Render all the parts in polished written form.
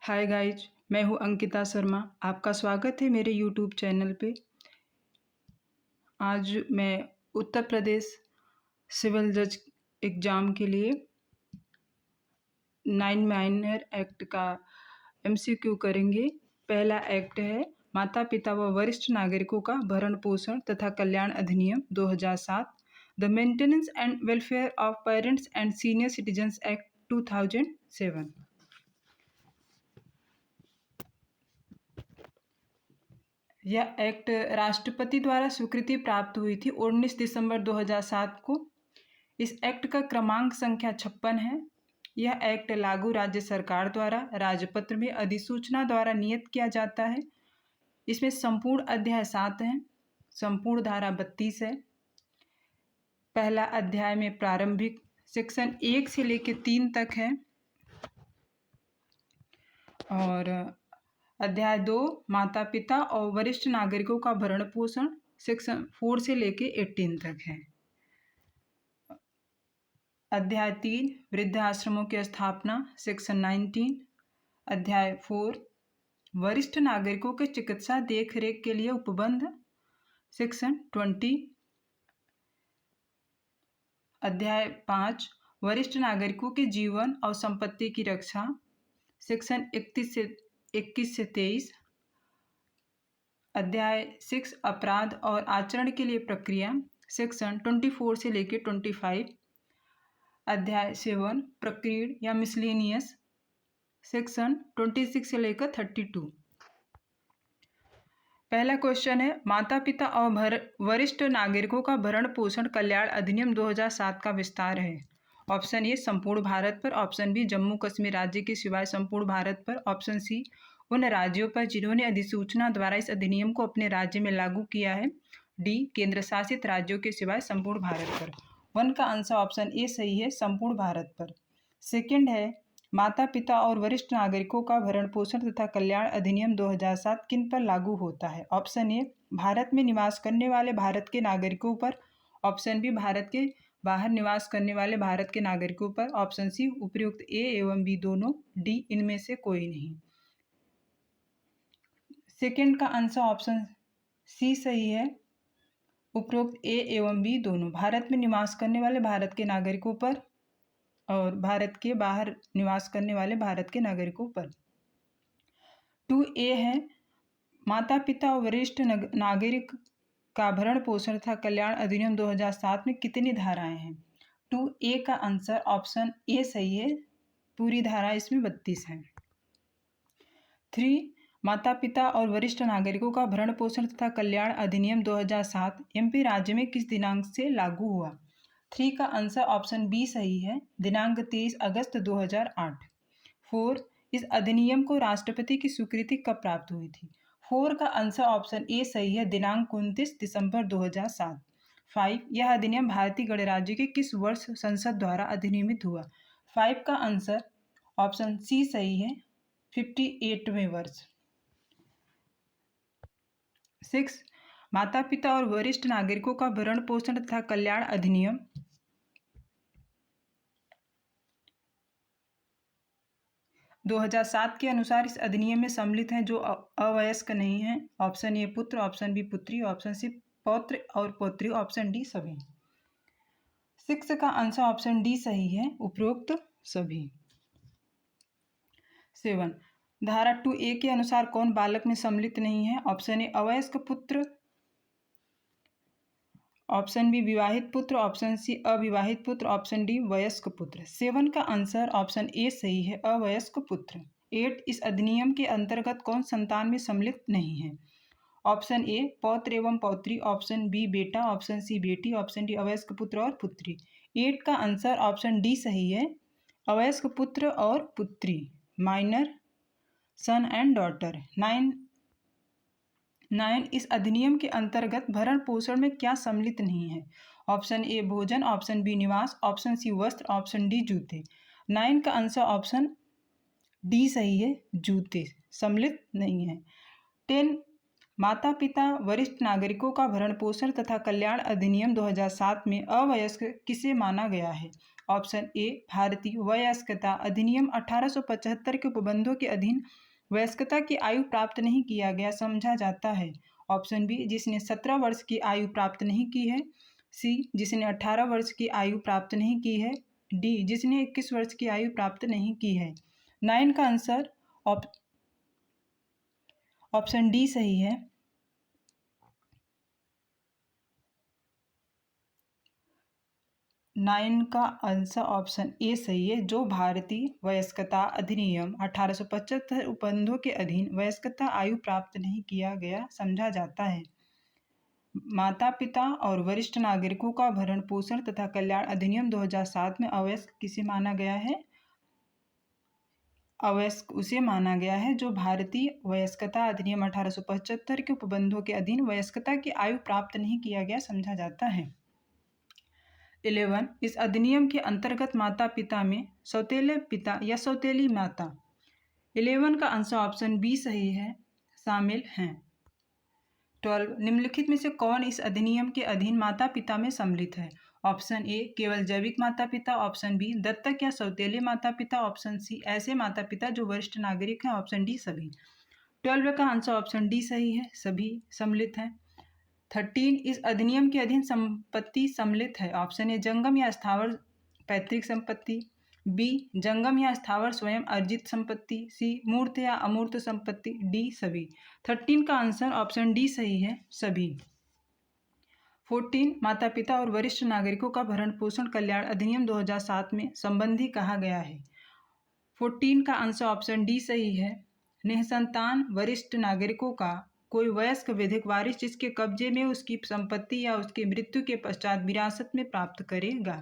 Hi guys, मैं हूँ अंकिता शर्मा। आपका स्वागत है मेरे यूट्यूब चैनल पे। आज मैं उत्तर प्रदेश सिविल जज एग्ज़ाम के लिए 9 माइनर एक्ट का एमसीक्यू करेंगे। पहला एक्ट है माता पिता व वरिष्ठ नागरिकों का भरण पोषण तथा कल्याण अधिनियम 2007, the maintenance and welfare of parents and senior citizens act 2007। यह एक्ट राष्ट्रपति द्वारा स्वीकृति प्राप्त हुई थी 19 दिसंबर 2007 को। इस एक्ट का क्रमांक संख्या 56 है। यह एक्ट लागू राज्य सरकार द्वारा राजपत्र में अधिसूचना द्वारा नियत किया जाता है। इसमें संपूर्ण अध्याय 7 हैं, संपूर्ण धारा 32 है। पहला अध्याय में प्रारंभिक सेक्शन 1 से लेकर 3 तक है और अध्याय 2 माता पिता और वरिष्ठ नागरिकों का भरण पोषण सेक्शन 4 से लेके 18 तक है। अध्याय 3 वृद्धाश्रमों की स्थापना सेक्शन 19। अध्याय 4 वरिष्ठ नागरिकों के चिकित्सा देखरेख के लिए उपबंध सेक्शन 20। अध्याय 5 वरिष्ठ नागरिकों के जीवन और संपत्ति की रक्षा सेक्शन 21 से 23। अध्याय 6 अपराध और आचरण के लिए प्रक्रिया सेक्शन 24 से लेकर 25। अध्याय 7 प्रकीर्ण या मिसलेनियस सेक्शन 26 से लेकर 32। पहला क्वेश्चन है माता पिता और वरिष्ठ नागरिकों का भरण पोषण कल्याण अधिनियम 2007 का विस्तार है। ऑप्शन ए संपूर्ण भारत पर, ऑप्शन बी जम्मू कश्मीर राज्य के सिवाय संपूर्ण भारत पर, ऑप्शन सी उन राज्यों पर जिन्होंने अधिसूचना द्वारा इस अधिनियम को अपने राज्य में लागू किया है, डी केंद्र शासित राज्यों के सिवाय संपूर्ण भारत पर। 1 का आंसर ऑप्शन ए सही है, संपूर्ण भारत पर। सेकंड है माता पिता और वरिष्ठ नागरिकों का भरण पोषण तथा कल्याण अधिनियम 2007 किन पर लागू होता है। ऑप्शन ए भारत में निवास करने वाले भारत के नागरिकों पर, ऑप्शन बी भारत के बाहर निवास करने वाले भारत के नागरिकों पर, ऑप्शन सी उपयुक्त ए एवं बी दोनों, डी इनमें से कोई नहीं। सेकंड का आंसर ऑप्शन सी सही है, उपरोक्त ए एवं बी दोनों, भारत में निवास करने वाले भारत के नागरिकों पर और भारत के बाहर निवास करने वाले भारत के नागरिकों पर। 2A है माता पिता और वरिष्ठ नागरिक का भरण पोषण तथा कल्याण अधिनियम 2007 में कितनी धाराएं हैं। 2A का आंसर ऑप्शन ए सही है, पूरी धारा इसमें 32 है। 3 माता पिता और वरिष्ठ नागरिकों का भरण पोषण तथा कल्याण अधिनियम 2007 एमपी राज्य में किस दिनांक से लागू हुआ। 3 का आंसर ऑप्शन बी सही है, दिनांक 23 अगस्त 2008। 4 इस अधिनियम को राष्ट्रपति की स्वीकृति कब प्राप्त हुई थी। 4 का आंसर ऑप्शन ए सही है, दिनांक 29 दिसंबर 2007। 5 यह अधिनियम भारतीय गणराज्य के किस वर्ष संसद द्वारा अधिनियमित हुआ। 5 का आंसर ऑप्शन सी सही है, 58वें वर्ष। 6 माता पिता और वरिष्ठ नागरिकों का भरण पोषण तथा कल्याण अधिनियम 2007 के अनुसार इस अधिनियम में सम्मिलित हैं जो अवयस्क नहीं हैं। ऑप्शन ए पुत्र, ऑप्शन बी पुत्री, ऑप्शन सी पौत्र और पौत्री, ऑप्शन डी सभी। 6 का आंसर ऑप्शन डी सही है, उपरोक्त सभी। 7 धारा 2A के अनुसार कौन बालक में सम्मिलित नहीं है। ऑप्शन ए अवयस्क पुत्र, ऑप्शन बी विवाहित पुत्र, ऑप्शन सी अविवाहित पुत्र, ऑप्शन डी वयस्क पुत्र। 7 का आंसर ऑप्शन ए सही है, अवयस्क पुत्र। 8 इस अधिनियम के अंतर्गत कौन संतान में सम्मिलित नहीं है। ऑप्शन ए पौत्र एवं पौत्री, ऑप्शन बी बेटा, ऑप्शन सी बेटी, ऑप्शन डी अवयस्क पुत्र और पुत्री। 8 का आंसर ऑप्शन डी सही है, अवयस्क पुत्र और पुत्री, माइनर सन एंड डॉटर। 9 इस अधिनियम के अंतर्गत भरण पोषण में क्या सम्मिलित नहीं है। ऑप्शन ए भोजन, ऑप्शन बी निवास, ऑप्शन सी वस्त्र, ऑप्शन डी जूते। 9 का आंसर ऑप्शन डी सही है, जूते सम्मिलित नहीं है। 10 माता पिता वरिष्ठ नागरिकों का भरण पोषण तथा कल्याण अधिनियम 2007 में अवयस्क किसे माना गया है। ऑप्शन ए भारतीय वयस्कता अधिनियम 1875 के उपबंधों के अधीन वयस्कता की आयु प्राप्त नहीं किया गया समझा जाता है। ऑप्शन बी जिसने 17 वर्ष की आयु प्राप्त नहीं की है। सी जिसने 18 वर्ष की आयु प्राप्त नहीं की है। डी जिसने 21 वर्ष की आयु प्राप्त नहीं की है। 9 का आंसर ऑप्शन डी सही है। नाइन का आंसर ऑप्शन ए सही है। जो भारतीय वयस्कता अधिनियम 1875 उपबंधों के अधीन वयस्कता आयु प्राप्त नहीं किया गया समझा जाता है। माता पिता और वरिष्ठ नागरिकों का भरण पोषण तथा कल्याण अधिनियम 2007 में अवयस्क किसे माना गया है? अवयस्क उसे माना गया है जो भारतीय वयस्कता अधिनियम 1875 के उपबंधों के अधीन वयस्कता की आयु प्राप्त नहीं किया गया समझा जाता है। 11 इस अधिनियम के अंतर्गत माता पिता में सौतेले पिता या सौतेली माता। 11 का आंसर ऑप्शन बी सही है, शामिल हैं। 12 निम्नलिखित में से कौन इस अधिनियम के अधीन माता पिता में सम्मिलित है? ऑप्शन ए केवल जैविक माता पिता, ऑप्शन बी दत्तक या सौतेले माता पिता, ऑप्शन सी ऐसे माता पिता जो वरिष्ठ नागरिक हैं, ऑप्शन डी सभी। 12 का आंसर ऑप्शन डी सही है, सभी सम्मिलित हैं। 13 इस अधिनियम के अधीन संपत्ति सम्मिलित है। ऑप्शन ए जंगम या स्थावर पैतृक संपत्ति, बी जंगम या स्थावर स्वयं अर्जित संपत्ति, सी मूर्त या अमूर्त संपत्ति, डी सभी। 13 का आंसर ऑप्शन डी सही है, सभी। 14 माता पिता और वरिष्ठ नागरिकों का भरण पोषण कल्याण अधिनियम 2007 में संबंधी कहा गया है। 14 का आंसर ऑप्शन डी सही है। निसंतान वरिष्ठ नागरिकों का कोई वयस्क विधिक वारिस जिसके कब्जे में उसकी संपत्ति या उसकी मृत्यु के पश्चात विरासत में प्राप्त करेगा।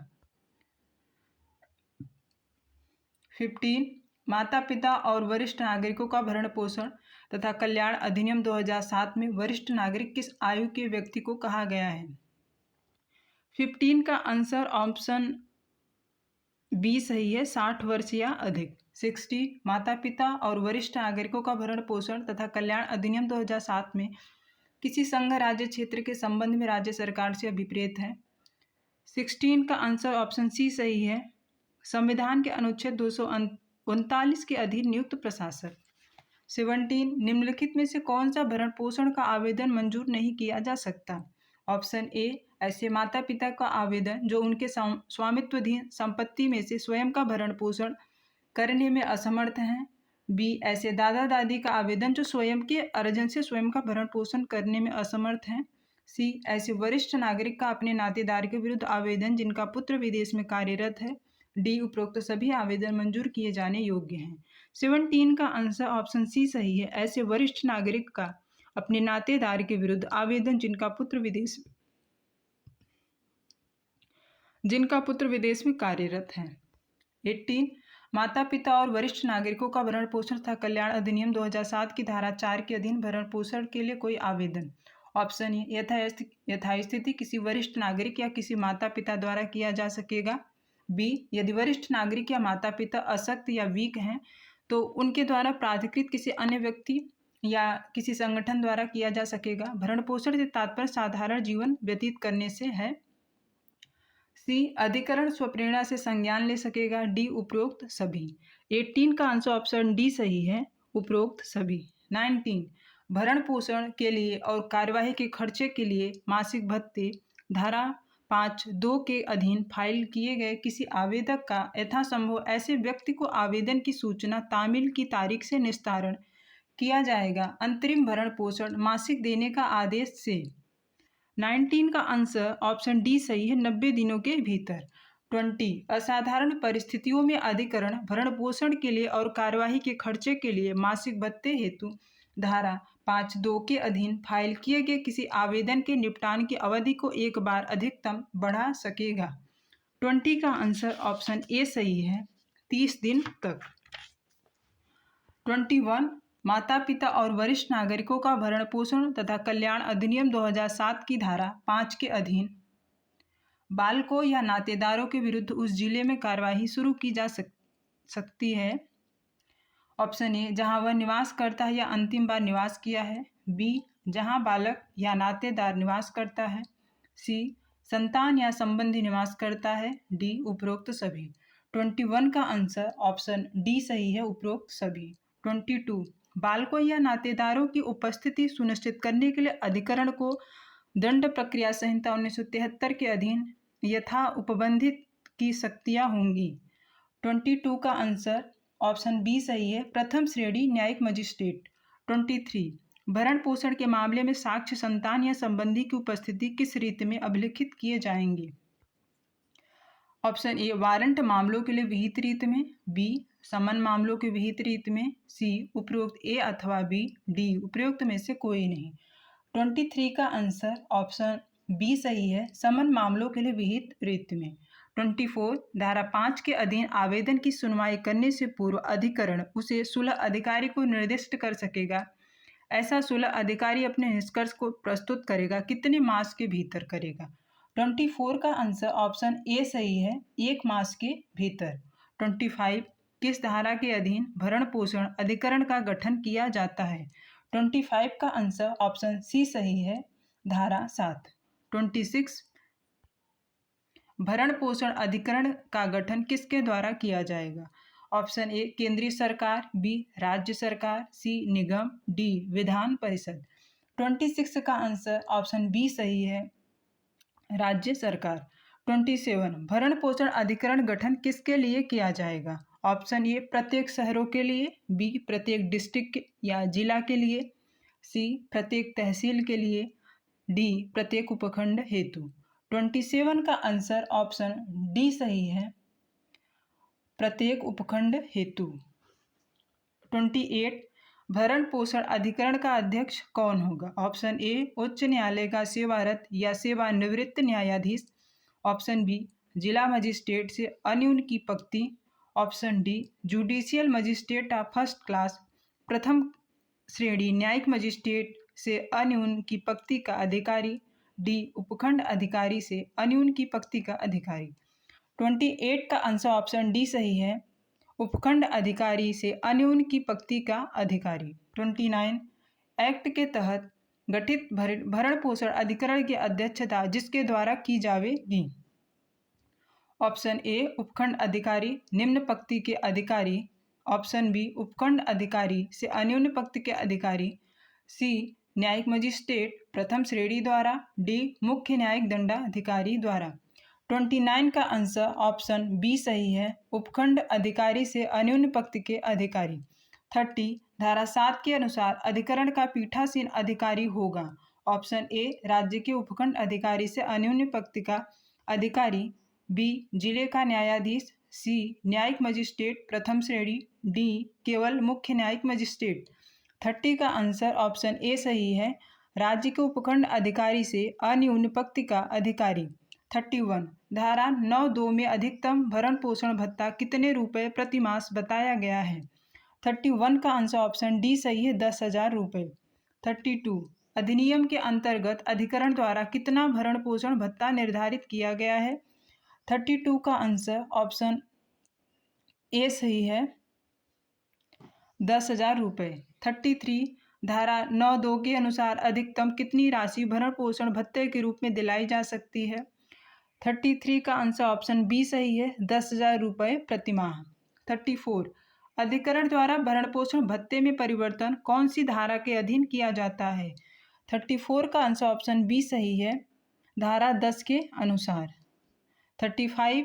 15 माता पिता और वरिष्ठ नागरिकों का भरण पोषण तथा कल्याण अधिनियम 2007 में वरिष्ठ नागरिक किस आयु के व्यक्ति को कहा गया है? 15 का आंसर ऑप्शन बी सही है, 60 वर्ष या अधिक। 60 माता पिता और वरिष्ठ नागरिकों का भरण पोषण तथा कल्याण अधिनियम 2007 में किसी संघ राज्य क्षेत्र के संबंध में राज्य सरकार से अभिप्रेत है। 16 का आंसर ऑप्शन सी सही है, संविधान के अनुच्छेद 239 के अधीन नियुक्त प्रशासक। 17 निम्नलिखित में से कौन सा भरण पोषण का आवेदन मंजूर नहीं किया जा सकता? ऑप्शन ए ऐसे माता पिता का आवेदन जो उनके स्वामित्वाधीन संपत्ति में से स्वयं का भरण पोषण करने में असमर्थ हैं। बी ऐसे दादा दादी का आवेदन जो स्वयं के अर्जन से स्वयं का भरण पोषण करने में असमर्थ हैं। सी ऐसे वरिष्ठ नागरिक का अपने नातेदार के विरुद्ध आवेदन जिनका पुत्र विदेश में कार्यरत है। डी उपरोक्त सभी आवेदन मंजूर किए जाने योग्य हैं। 17 का आंसर ऑप्शन सी सही है, ऐसे वरिष्ठ नागरिक का अपने नातेदार के विरुद्ध आवेदन जिनका पुत्र विदेश में कार्यरत है। 18 माता पिता और वरिष्ठ नागरिकों का भरण पोषण तथा कल्याण अधिनियम 2007 की धारा 4 के अधीन भरण पोषण के लिए कोई आवेदन। ऑप्शन ए यथास्थिति किसी वरिष्ठ नागरिक या किसी माता पिता द्वारा किया जा सकेगा। बी यदि वरिष्ठ नागरिक या माता पिता अशक्त या वीक हैं तो उनके द्वारा प्राधिकृत किसी अन्य व्यक्ति या किसी संगठन द्वारा किया जा सकेगा। भरण पोषण से तात्पर्य साधारण जीवन व्यतीत करने से है। सी अधिकरण स्वप्रेरणा से संज्ञान ले सकेगा। डी उपरोक्त सभी। 18 का आंसर ऑप्शन डी सही है, उपरोक्त सभी। 19 भरण पोषण के लिए और कार्यवाही के खर्चे के लिए मासिक भत्ते धारा 5(2) के अधीन फाइल किए गए किसी आवेदक का यथासंभव ऐसे व्यक्ति को आवेदन की सूचना तामील की तारीख से निस्तारण किया जाएगा अंतरिम भरण पोषण मासिक देने का आदेश से। 19 का आंसर ऑप्शन डी सही है, 90 दिनों के भीतर। 20 असाधारण परिस्थितियों में अधिकरण भरण पोषण के लिए और कार्यवाही के खर्चे के लिए मासिक भत्ते हेतु धारा 5(2) के अधीन फाइल किए गए किसी आवेदन के निपटान की अवधि को एक बार अधिकतम बढ़ा सकेगा। 20 का आंसर ऑप्शन ए सही है, 30 दिन तक। 21 माता पिता और वरिष्ठ नागरिकों का भरण पोषण तथा कल्याण अधिनियम 2007 की धारा 5 के अधीन बालकों या नातेदारों के विरुद्ध उस जिले में कार्यवाही शुरू की जा सकती है। ऑप्शन ए जहां वह निवास करता है या अंतिम बार निवास किया है। बी जहां बालक या नातेदार निवास करता है। सी संतान या संबंधी निवास करता है, डी उपरोक्त सभी। 21 का आंसर ऑप्शन डी सही है, उपरोक्त सभी। 22 बालकों या नातेदारों की उपस्थिति सुनिश्चित करने के लिए अधिकरण को दंड प्रक्रिया संहिता 1973 के अधीन यथा उपबंधित की शक्तियां होंगी। 22 का आंसर ऑप्शन बी सही है, प्रथम श्रेणी न्यायिक मजिस्ट्रेट। 23 भरण पोषण के मामले में साक्ष्य संतान या संबंधी की उपस्थिति किस रीति में अभिलिखित किए जाएंगे? ऑप्शन ए वारंट मामलों के लिए विहित रीत में, बी समन मामलों के विहित रीत में, सी उपरोक्त ए अथवा बी, डी उपरोक्त में से कोई नहीं। 23 का आंसर ऑप्शन बी सही है, समन मामलों के लिए विहित रीत में। 24 धारा 5 के अधीन आवेदन की सुनवाई करने से पूर्व अधिकरण उसे सुलह अधिकारी को निर्दिष्ट कर सकेगा। ऐसा सुलह अधिकारी अपने निष्कर्ष को प्रस्तुत करेगा, कितने मास के भीतर करेगा? 24 का आंसर ऑप्शन ए सही है, 1 मास के भीतर। 25 किस धारा के अधीन भरण पोषण अधिकरण का गठन किया जाता है? 25 का आंसर ऑप्शन सी सही है, धारा 7। 26 भरण पोषण अधिकरण का गठन किसके द्वारा किया जाएगा? ऑप्शन ए केंद्रीय सरकार, बी राज्य सरकार, सी निगम, डी विधान परिषद। 26 का आंसर ऑप्शन बी सही है, राज्य सरकार। 27 भरण पोषण अधिकरण गठन किसके लिए किया जाएगा? ऑप्शन ए प्रत्येक शहरों के लिए, बी प्रत्येक डिस्ट्रिक्ट या जिला के लिए, सी प्रत्येक तहसील के लिए, डी प्रत्येक उपखंड हेतु। 27 का आंसर ऑप्शन डी सही है, प्रत्येक उपखंड हेतु। 28 भरण पोषण अधिकरण का अध्यक्ष कौन होगा? ऑप्शन ए उच्च न्यायालय का सेवारत या सेवानिवृत्त न्यायाधीश, ऑप्शन बी जिला मजिस्ट्रेट से अन्यून की पंक्ति, option D judicial magistrate of first class, प्रथम श्रेणी न्यायिक मजिस्ट्रेट से अन्यून की पंक्ति का अधिकारी, डी उपखंड अधिकारी से अन्यून की पंक्ति का अधिकारी। 28 का आंसर ऑप्शन डी सही है, उपखंड अधिकारी से अन्यून की पंक्ति का अधिकारी। 29 एक्ट के तहत गठित भरण पोषण अधिकरण की अध्यक्षता जिसके द्वारा की जाएगी? ऑप्शन ए उपखंड अधिकारी निम्न पंक्ति के अधिकारी, ऑप्शन बी उपखंड अधिकारी से अन्यून पंक्ति के अधिकारी, सी न्यायिक मजिस्ट्रेट प्रथम श्रेणी द्वारा, डी मुख्य न्यायिक दंडाधिकारी द्वारा। 29 का आंसर ऑप्शन बी सही है, उपखंड अधिकारी से अन्यून पंक्ति के अधिकारी। 30 धारा 7 के अनुसार अधिकरण का पीठासीन अधिकारी होगा। ऑप्शन ए राज्य के उपखंड अधिकारी से अन्यून पंक्ति का अधिकारी, बी जिले का न्यायाधीश, सी न्यायिक मजिस्ट्रेट प्रथम श्रेणी, डी केवल मुख्य न्यायिक मजिस्ट्रेट। 30 का आंसर ऑप्शन ए सही है, राज्य के उपखंड अधिकारी से अन्यून पंक्ति का अधिकारी। 31 धारा 9(2) में अधिकतम भरण पोषण भत्ता कितने रुपए प्रति मास बताया गया है? 31 का आंसर ऑप्शन डी सही है, 10,000 रुपये। 32 अधिनियम के अंतर्गत अधिकरण द्वारा कितना भरण पोषण भत्ता निर्धारित किया गया है? 32 का आंसर ऑप्शन ए सही है, 10,000 रुपये। 33 धारा 9(2) के अनुसार अधिकतम कितनी राशि भरण पोषण भत्ते के रूप में दिलाई जा सकती है? 33 का आंसर ऑप्शन बी सही है, 10,000 रुपये प्रति माह। 34 अधिकरण द्वारा भरण पोषण भत्ते में परिवर्तन कौन सी धारा के अधीन किया जाता है? 34 का आंसर ऑप्शन बी सही है, धारा 10 के अनुसार। 35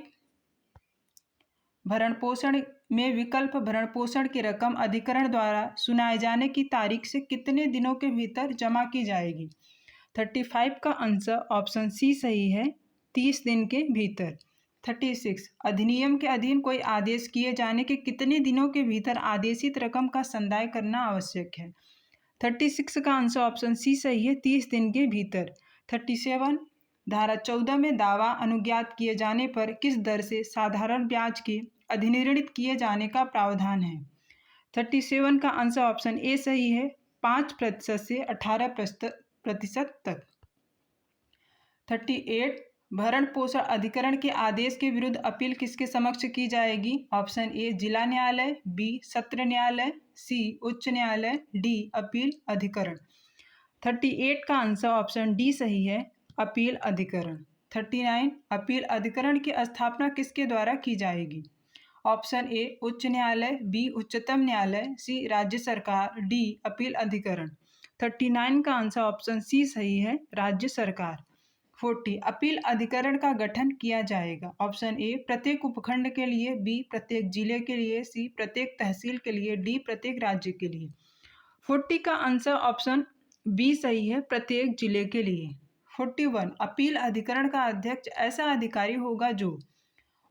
भरण पोषण में विकल्प भरण पोषण की रकम अधिकरण द्वारा सुनाए जाने की तारीख से कितने दिनों के भीतर जमा की जाएगी? 35 का आंसर ऑप्शन सी सही है, 30 दिन के भीतर। 36 अधिनियम के अधीन कोई आदेश किए जाने के कितने दिनों के भीतर आदेशित रकम का संदाय करना आवश्यक है? 36 का आंसर ऑप्शन सी सही है, 30 दिन के भीतर। 37 धारा 14 में दावा अनुज्ञात किए जाने पर किस दर से साधारण ब्याज के अधिनिर्णित किए जाने का प्रावधान है? 37 का आंसर ऑप्शन ए सही है, 5% से 18% तक। 38 भरण पोषण अधिकरण के आदेश के विरुद्ध अपील किसके समक्ष की जाएगी? ऑप्शन ए जिला न्यायालय, बी सत्र न्यायालय, सी उच्च न्यायालय, डी अपील अधिकरण। 38 का आंसर ऑप्शन डी सही है, अपील अधिकरण। 39 अपील अधिकरण की स्थापना किसके द्वारा की जाएगी? ऑप्शन ए उच्च न्यायालय, बी उच्चतम न्यायालय, सी राज्य सरकार, डी अपील अधिकरण। 39 का आंसर ऑप्शन सी सही है, राज्य सरकार। 40 अपील अधिकरण का गठन किया जाएगा। ऑप्शन ए प्रत्येक उपखंड के लिए, बी प्रत्येक जिले के लिए, सी प्रत्येक तहसील के लिए, डी प्रत्येक राज्य के लिए। 40 का आंसर ऑप्शन बी सही है, प्रत्येक जिले के लिए। 41 अपील अधिकरण का अध्यक्ष ऐसा अधिकारी होगा जो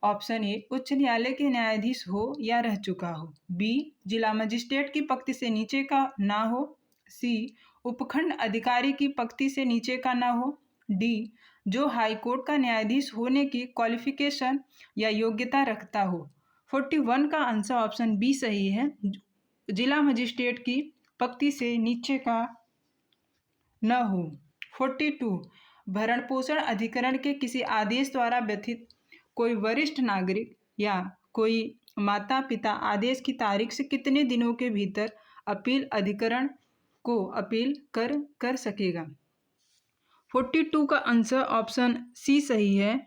ऑप्शन ए उच्च न्यायालय के न्यायाधीश हो या रह चुका हो, बी जिला मजिस्ट्रेट की पंक्ति से नीचे का ना हो, सी उपखंड अधिकारी की पंक्ति से नीचे का ना हो, डी जो हाईकोर्ट का न्यायाधीश होने की क्वालिफिकेशन या योग्यता रखता हो। 41 का आंसर ऑप्शन बी सही है, जिला मजिस्ट्रेट की पंक्ति से नीचे का न हो। 42 भरण पोषण अधिकरण के किसी आदेश द्वारा व्यथित कोई वरिष्ठ नागरिक या कोई माता पिता आदेश की तारीख से कितने दिनों के भीतर अपील अधिकरण को अपील कर सकेगा? 42 का आंसर ऑप्शन सी सही है,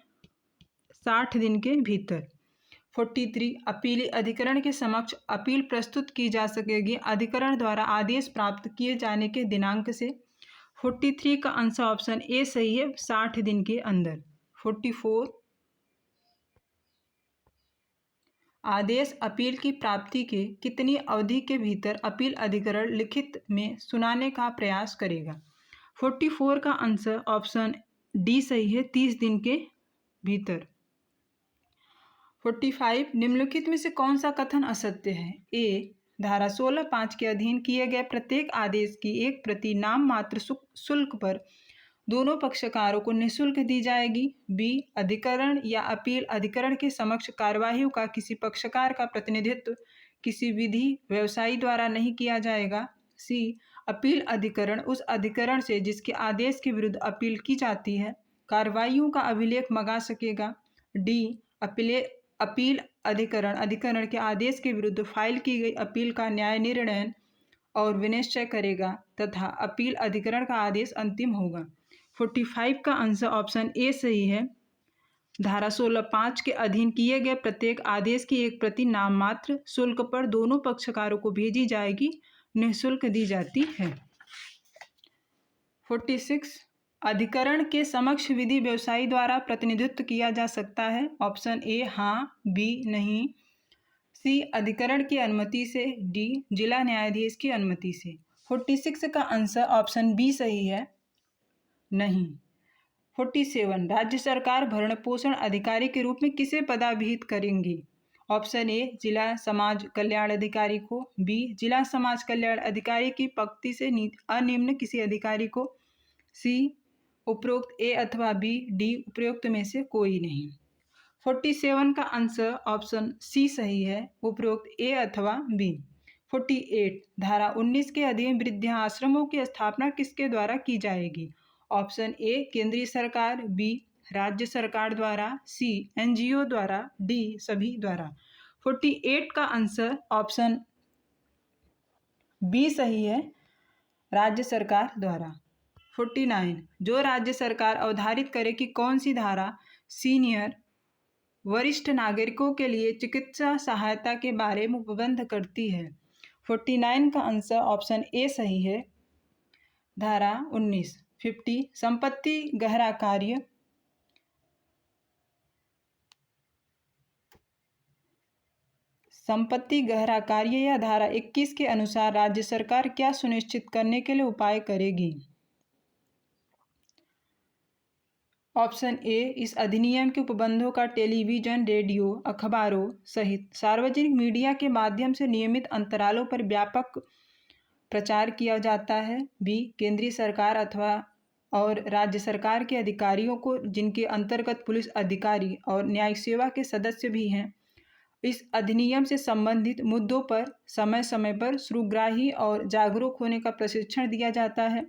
60 दिन के भीतर। 43 अपीली अधिकरण के समक्ष अपील प्रस्तुत की जा सकेगी अधिकरण द्वारा आदेश प्राप्त किए जाने के दिनांक से। 43 का आंसर ऑप्शन ए सही है, 60 दिन के अंदर। 44 आदेश अपील की प्राप्ति के कितनी अवधि के भीतर अपील अधिकरण लिखित में सुनाने का प्रयास करेगा? 44 का आंसर ऑप्शन डी सही है, 30 दिन के भीतर। 45 निम्नलिखित में से कौन सा कथन असत्य है? ए धारा 16(5) के अधीन किए गए प्रत्येक आदेश की एक प्रति नाम मात्र शुल्क पर दोनों पक्षकारों को निःशुल्क दी जाएगी, बी अधिकरण या अपील अधिकरण के समक्ष कार्यवाही का किसी पक्षकार का प्रतिनिधित्व किसी विधि व्यवसायी द्वारा नहीं किया जाएगा, सी अपील अधिकरण उस अधिकरण से जिसके आदेश के विरुद्ध अपील की जाती है कार्यवाहियों का अभिलेख मंगा सकेगा, डी अपील अधिकरण के आदेश के विरुद्ध फाइल की गई अपील का न्याय निर्णय और विनिश्चय करेगा तथा अपील अधिकरण का आदेश अंतिम होगा। 45 का आंसर ऑप्शन ए सही है, धारा 16(5) के अधीन किए गए प्रत्येक आदेश की एक प्रति नाम मात्र शुल्क पर दोनों पक्षकारों को भेजी जाएगी, निःशुल्क दी जाती है। 46 अधिकरण के समक्ष विधि व्यवसायी द्वारा प्रतिनिधित्व किया जा सकता है। ऑप्शन ए हाँ, बी नहीं, सी अधिकरण की अनुमति से, डी जिला न्यायाधीश की अनुमति से। 46 का आंसर ऑप्शन बी सही है, नहीं। 47 राज्य सरकार भरण पोषण अधिकारी के रूप में किसे पदाभिहित करेंगी? ऑप्शन ए जिला समाज कल्याण अधिकारी को, बी जिला समाज कल्याण अधिकारी की पंक्ति से अनिम्न किसी अधिकारी को, सी उपरोक्त ए अथवा बी, डी उपरोक्त में से कोई नहीं। 47 का आंसर ऑप्शन सी सही है, उपरोक्त ए अथवा बी। 48 धारा 19 के अधीन वृद्धाश्रमों की स्थापना किसके द्वारा की जाएगी? ऑप्शन ए केंद्रीय सरकार, बी राज्य सरकार द्वारा, सी एनजीओ द्वारा, डी सभी द्वारा। 48 का आंसर ऑप्शन बी सही है, राज्य सरकार द्वारा। 49 जो राज्य सरकार अवधारित करे कि कौन सी धारा सीनियर वरिष्ठ नागरिकों के लिए चिकित्सा सहायता के बारे में उपबंध करती है। 49 का आंसर ऑप्शन ए सही है, धारा 19। 50 संपत्ति गहरा कार्य या धारा 21 के अनुसार राज्य सरकार क्या सुनिश्चित करने के लिए उपाय करेगी? ऑप्शन ए इस अधिनियम के उपबंधों का टेलीविजन, रेडियो, अखबारों सहित सार्वजनिक मीडिया के माध्यम से नियमित अंतरालों पर व्यापक प्रचार किया जाता है, बी केंद्रीय सरकार अथवा और राज्य सरकार के अधिकारियों को जिनके अंतर्गत पुलिस अधिकारी और न्यायिक सेवा के सदस्य भी हैं इस अधिनियम से संबंधित मुद्दों पर समय समय पर सुग्राही और जागरूक होने का प्रशिक्षण दिया जाता है,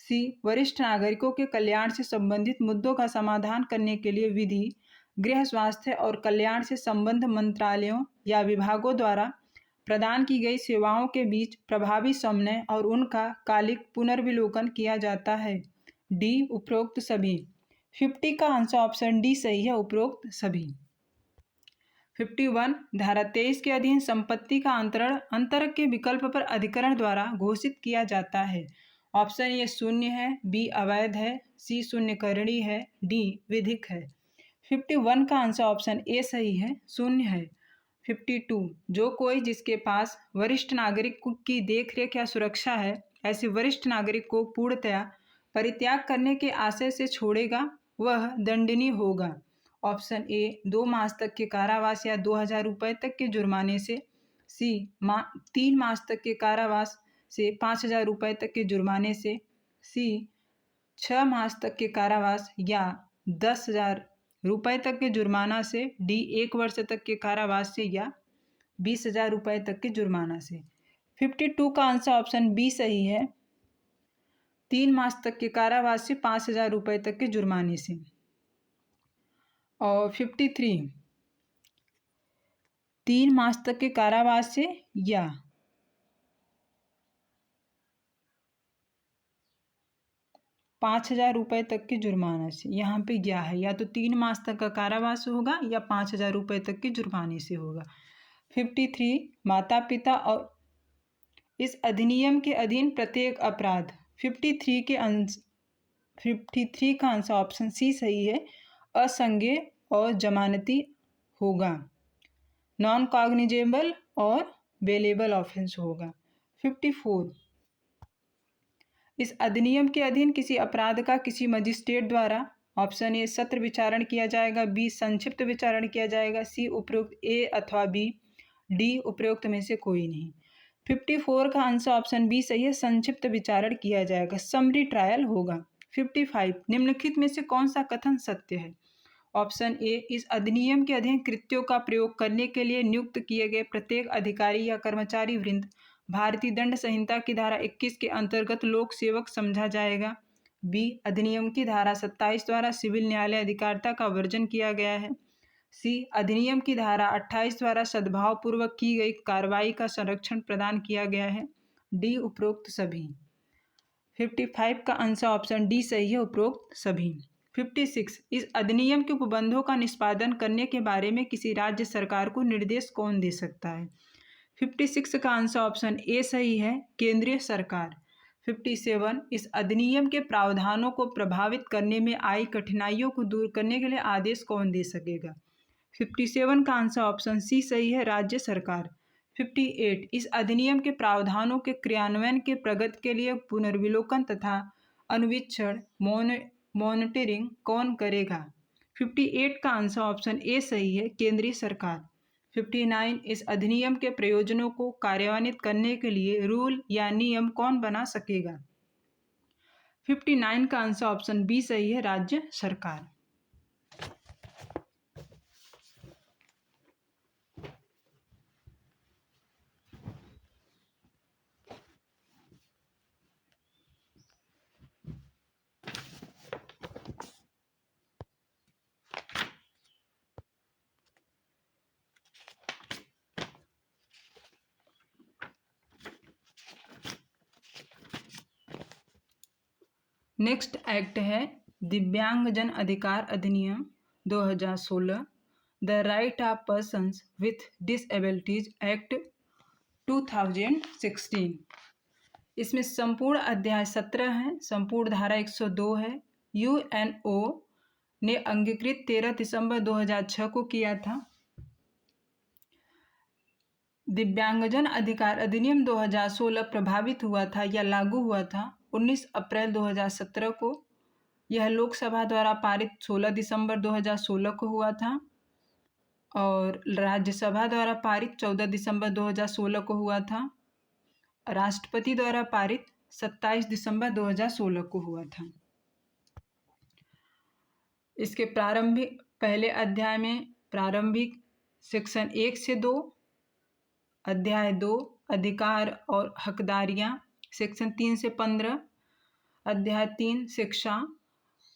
सी वरिष्ठ नागरिकों के कल्याण से संबंधित मुद्दों का समाधान करने के लिए विधि, गृह, स्वास्थ्य और कल्याण से संबद्ध मंत्रालयों या विभागों द्वारा प्रदान की गई सेवाओं के बीच प्रभावी समन्वय और उनका कालिक पुनर्विलोकन किया जाता है, डी उपरोक्त सभी। 50 का आंसर ऑप्शन डी सही है, उपरोक्त सभी। 51 धारा 23 के अधीन संपत्ति का अंतरण अंतरक के विकल्प पर अधिकरण द्वारा घोषित किया जाता है। ऑप्शन ए शून्य है, बी अवैध है, सी शून्यकरणीय है, डी विधिक है। 51 का आंसर ऑप्शन ए सही है, शून्य है। 52 जो कोई जिसके पास वरिष्ठ नागरिक की देखरेख या सुरक्षा है, ऐसे वरिष्ठ नागरिक को पूर्णतया परित्याग करने के आशय से छोड़ेगा वह दंडनीय होगा। ऑप्शन ए 2 मास तक के कारावास या 2000 रुपये तक के जुर्माने से, सी 3 मास तक के कारावास से 5000 रुपये तक के जुर्माने से, सी 6 मास तक के कारावास या 10,000 रुपये तक के जुर्माना से, डी 1 वर्ष तक के कारावास से या 20,000 रुपये तक के जुर्माना से। 52 का आंसर ऑप्शन बी सही है, 3 मास तक के कारावास से 5,000 रुपये तक के जुर्माने से। और 53 3 मास तक के कारावास से या 5,000 रुपये तक के जुर्माना से। यहाँ पे क्या है, या तो 3 मास तक का कारावास होगा या 5,000 रुपये तक के जुर्माने से होगा। 53 माता पिता और इस अधिनियम के अधीन प्रत्येक अपराध। 53 का आंसर ऑप्शन सी सही है, असंज्ञेय और जमानती होगा, नॉन कॉग्निजेबल और बेलेबल ऑफेंस होगा। 54 इस अधिनियम के अधीन किसी अपराध का किसी मजिस्ट्रेट द्वारा, ऑप्शन ए सत्र विचारण किया जाएगा, बी संक्षिप्त विचारण किया जाएगा, सी उपरोक्त ए अथवा बी, डी उपरोक्त में से कोई नहीं। 54 का आंसर ऑप्शन बी सही है, संक्षिप्त विचारण किया जाएगा, समरी ट्रायल होगा। 55 निम्नलिखित में से कौन सा कथन सत्य है। ऑप्शन ए इस अधिनियम के अधीन कृत्यों का प्रयोग करने के लिए नियुक्त किए गए प्रत्येक अधिकारी या कर्मचारी वृंद भारतीय दंड संहिता की धारा 21 के अंतर्गत लोक सेवक समझा जाएगा। बी अधिनियम की धारा 27 द्वारा सिविल न्यायालय अधिकारिता का वर्जन किया गया है। सी अधिनियम की धारा 28 द्वारा सद्भावपूर्वक की गई कार्रवाई का संरक्षण प्रदान किया गया है। डी उपरोक्त सभी। 55 का आंसर ऑप्शन डी सही है, उपरोक्त सभी। 56 इस अधिनियम के उपबंधों का निष्पादन करने के बारे में किसी राज्य सरकार को निर्देश कौन दे सकता है। 56 का आंसर ऑप्शन ए सही है, केंद्रीय सरकार। 57 इस अधिनियम के प्रावधानों को प्रभावित करने में आई कठिनाइयों को दूर करने के लिए आदेश कौन दे सकेगा। 57 का आंसर ऑप्शन सी सही है, राज्य सरकार। 58 इस अधिनियम के प्रावधानों के क्रियान्वयन के प्रगति के लिए पुनर्विलोकन तथा अनुवीक्षण मॉनिटरिंग कौन करेगा। 58 का आंसर ऑप्शन ए सही है, केंद्रीय सरकार। 59 इस अधिनियम के प्रयोजनों को कार्यान्वित करने के लिए रूल या नियम कौन बना सकेगा। 59 का आंसर ऑप्शन बी सही है, राज्य सरकार। नेक्स्ट एक्ट है दिव्यांगजन अधिकार अधिनियम 2016, the right of persons with disabilities act 2016। इसमें संपूर्ण अध्याय 17 है, संपूर्ण धारा 102 है। यूएनओ ने अंगीकृत 13 दिसंबर 2006 को किया था। दिव्यांगजन अधिकार अधिनियम 2016 प्रभावित हुआ था या लागू हुआ था 19 अप्रैल 2017 को। यह लोकसभा द्वारा पारित 16 दिसंबर 2016 को हुआ था और राज्यसभा द्वारा पारित 14 दिसंबर 2016 को हुआ था। राष्ट्रपति द्वारा पारित 27 दिसंबर 2016 को हुआ था। इसके प्रारंभिक पहले अध्याय में प्रारंभिक सेक्शन 1 से 2, अध्याय 2 अधिकार और हकदारियाँ सेक्शन 3 से 15, अध्याय 3 शिक्षा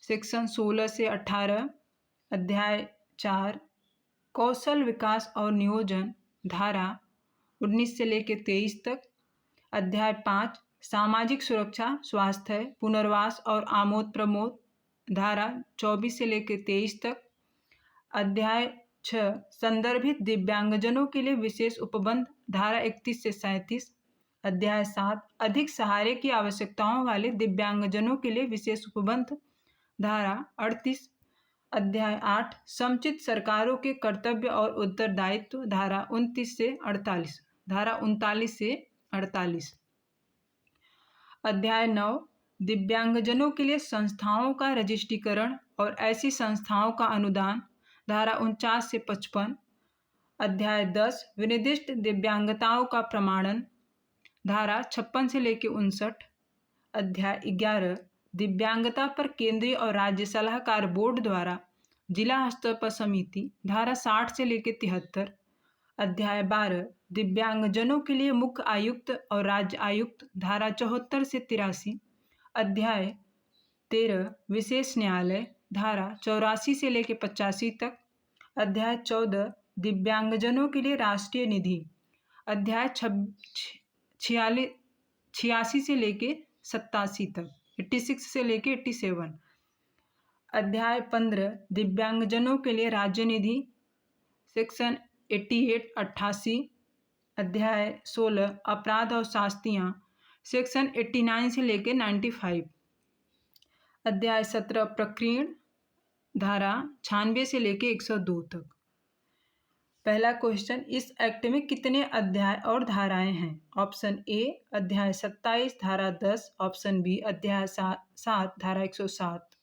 सेक्शन 16 से 18, अध्याय 4 कौशल विकास और नियोजन धारा 19 से लेकर 23 तक, अध्याय 5 सामाजिक सुरक्षा स्वास्थ्य पुनर्वास और आमोद प्रमोद धारा 24 से लेकर 23 तक। अध्याय 6 संदर्भित दिव्यांगजनों के लिए विशेष उपबंध, धारा 31 से 37। अध्याय 7 अधिक सहारे की आवश्यकताओं वाले दिव्यांगजनों के लिए विशेष उपबंध, धारा 38। अध्याय 8 समुचित सरकारों के कर्तव्य और उत्तरदायित्व, धारा 29 से 48, धारा 39 से 48। अध्याय 9 दिव्यांगजनों के लिए संस्थाओं का रजिस्ट्रीकरण और ऐसी संस्थाओं का अनुदान, धारा 49 से 55। अध्याय 10 विनिर्दिष्ट दिव्यांगताओं का प्रमाणन, धारा 56 से लेकर 59। अध्याय 11 दिव्यांगता पर केंद्रीय और राज्य सलाहकार बोर्ड द्वारा जिला स्तर पर समिति, धारा 60 से लेकर 73। अध्याय 12 दिव्यांगजनों के लिए मुख्य आयुक्त और राज्य आयुक्त, धारा 74 से 83। अध्याय 13 विशेष न्यायालय, धारा 84 से लेकर 85 तक। अध्याय 14 दिव्यांगजनों के लिए राष्ट्रीय निधि, अध्याय 86 से लेकर 87 तक, 86 से लेकर 87। अध्याय 15 दिव्यांगजनों के लिए राज्य निधि, सेक्शन 88 अध्याय 16 अपराध और शास्तियाँ, सेक्शन 89 से लेकर 95। अध्याय 17 प्रकीर्ण, धारा 96 से लेकर 102 तक। पहला क्वेश्चन, इस एक्ट में कितने अध्याय और धाराएं हैं? ऑप्शन ए अध्याय 27 धारा 10, ऑप्शन बी अध्याय 7 धारा 107,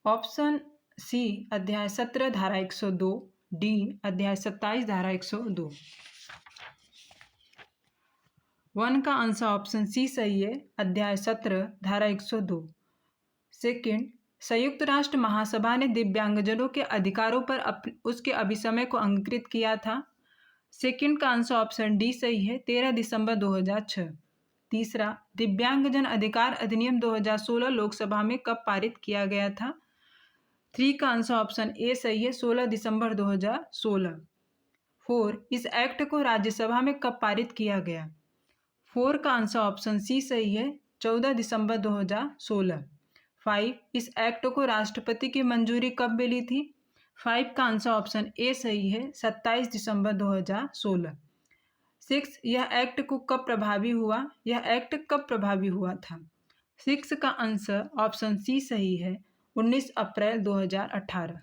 ऑप्शन सी अध्याय 17 धारा 102, डी अध्याय 27 धारा 102। 1 का आंसर ऑप्शन सी सही है, अध्याय 17 धारा 102। सेकंड, संयुक्त राष्ट्र महासभा ने दिव्यांगजनों के अधिकारों पर उसके अभिसमय को अंगीकृत किया था। सेकंड का आंसर ऑप्शन डी सही है, 13 दिसंबर 2006। तीसरा, दिव्यांगजन अधिकार अधिनियम 2016 लोकसभा में कब पारित किया गया था? 3 का आंसर ऑप्शन ए सही है, 16 दिसंबर 2016। 4, इस एक्ट को राज्यसभा में कब पारित किया गया? 4 का आंसर ऑप्शन सी सही है, 14 दिसंबर 2016। 5, इस एक्ट को राष्ट्रपति की मंजूरी कब मिली थी? 5 का आंसर ऑप्शन ए सही है, 27 दिसंबर 2016। 6, यह एक्ट को कब प्रभावी हुआ? यह एक्ट कब प्रभावी हुआ था? 6 का आंसर ऑप्शन सी सही है, 19 अप्रैल 2018।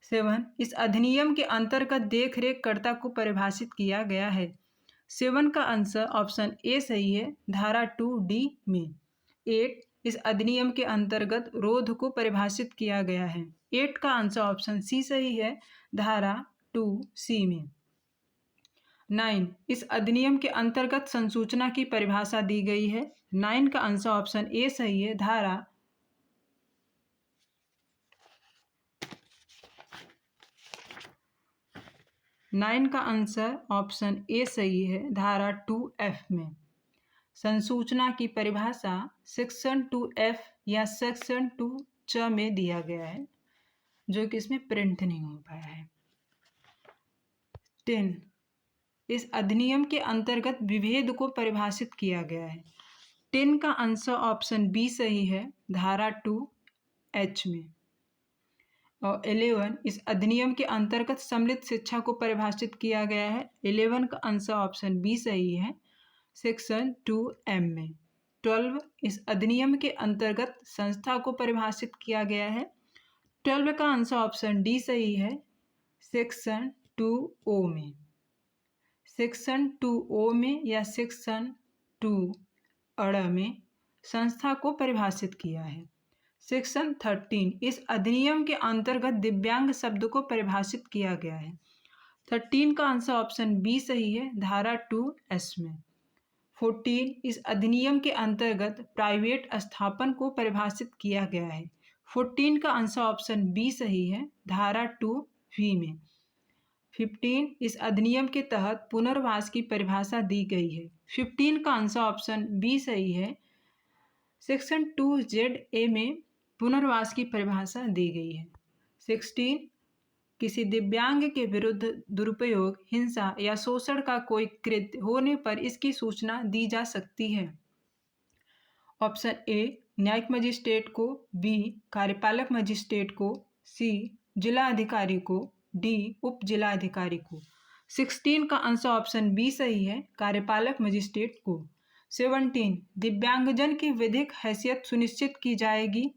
7, इस अधिनियम के अंतर्गत देखरेखकर्ता को परिभाषित किया गया है। 7 का आंसर ऑप्शन ए सही है, धारा 2D में। 8, इस अधिनियम के अंतर्गत रोध को परिभाषित किया गया है। 8 का आंसर ऑप्शन सी सही है, धारा 2C में। 9, इस अधिनियम के अंतर्गत संसूचना की परिभाषा दी गई है। 9 का आंसर ऑप्शन ए सही है, धारा 9 का आंसर ऑप्शन ए सही है, धारा 2F में। संसूचना की परिभाषा सेक्शन 2F या सेक्शन 2C में दिया गया है, जो कि इसमें प्रिंट नहीं हो पाया है। 10, इस अधिनियम के अंतर्गत विभेद को परिभाषित किया गया है। 10 का आंसर ऑप्शन बी सही है, धारा 2H में। और 11, इस अधिनियम के अंतर्गत सम्मिलित शिक्षा को परिभाषित किया गया है। 11 का आंसर ऑप्शन बी सही है, सेक्शन 2M में। 12, इस अधिनियम के अंतर्गत संस्था को परिभाषित किया गया है। 12 का आंसर ऑप्शन डी सही है, सेक्शन 2O में। सेक्शन 2O में या सेक्शन 2 में संस्था को परिभाषित किया है। सेक्शन 13, इस अधिनियम के अंतर्गत दिव्यांग शब्द को परिभाषित किया गया है। 13 का आंसर ऑप्शन बी सही है, धारा 2S में। 14, इस अधिनियम के अंतर्गत प्राइवेट स्थापन को परिभाषित किया गया है। 14 का आंसर ऑप्शन बी सही है, धारा 2V में। 15, इस अधिनियम के तहत पुनर्वास की परिभाषा दी गई है। 15 का आंसर ऑप्शन बी सही है, सेक्शन 2ZA में पुनर्वास की परिभाषा दी गई है। 16, किसी दिव्यांग के विरुद्ध दुरुपयोग, हिंसा या शोषण का कोई कृत्य होने पर इसकी सूचना दी जा सकती है। ऑप्शन ए न्यायिक मजिस्ट्रेट को, बी कार्यपालक मजिस्ट्रेट को, सी जिला अधिकारी को, डी उप जिला अधिकारी को। 16 का आंसर ऑप्शन बी सही है, कार्यपालक मजिस्ट्रेट को। 17 दिव्यांगजन की विधिक हैसियत सुनिश्चित की जाएगी।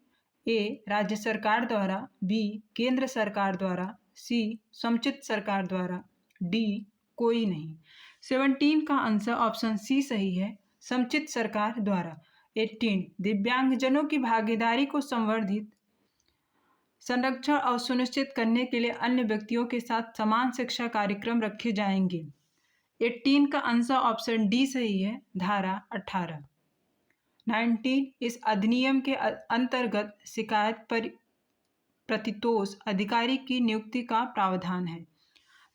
ए राज्य सरकार द्वारा, बी केंद्र सरकार द्वारा, सी समुचित सरकार द्वारा, डी कोई नहीं। 17 का आंसर ऑप्शन सी सही है, समुचित सरकार द्वारा। 18 दिव्यांगजनों की भागीदारी को संवर्धित, संरक्षण और सुनिश्चित करने के लिए अन्य व्यक्तियों के साथ समान शिक्षा कार्यक्रम रखे जाएंगे। 18 का आंसर ऑप्शन डी सही है, धारा 18। 19 इस अधिनियम के अंतर्गत शिकायत पर प्रतितोष अधिकारी की नियुक्ति का प्रावधान है।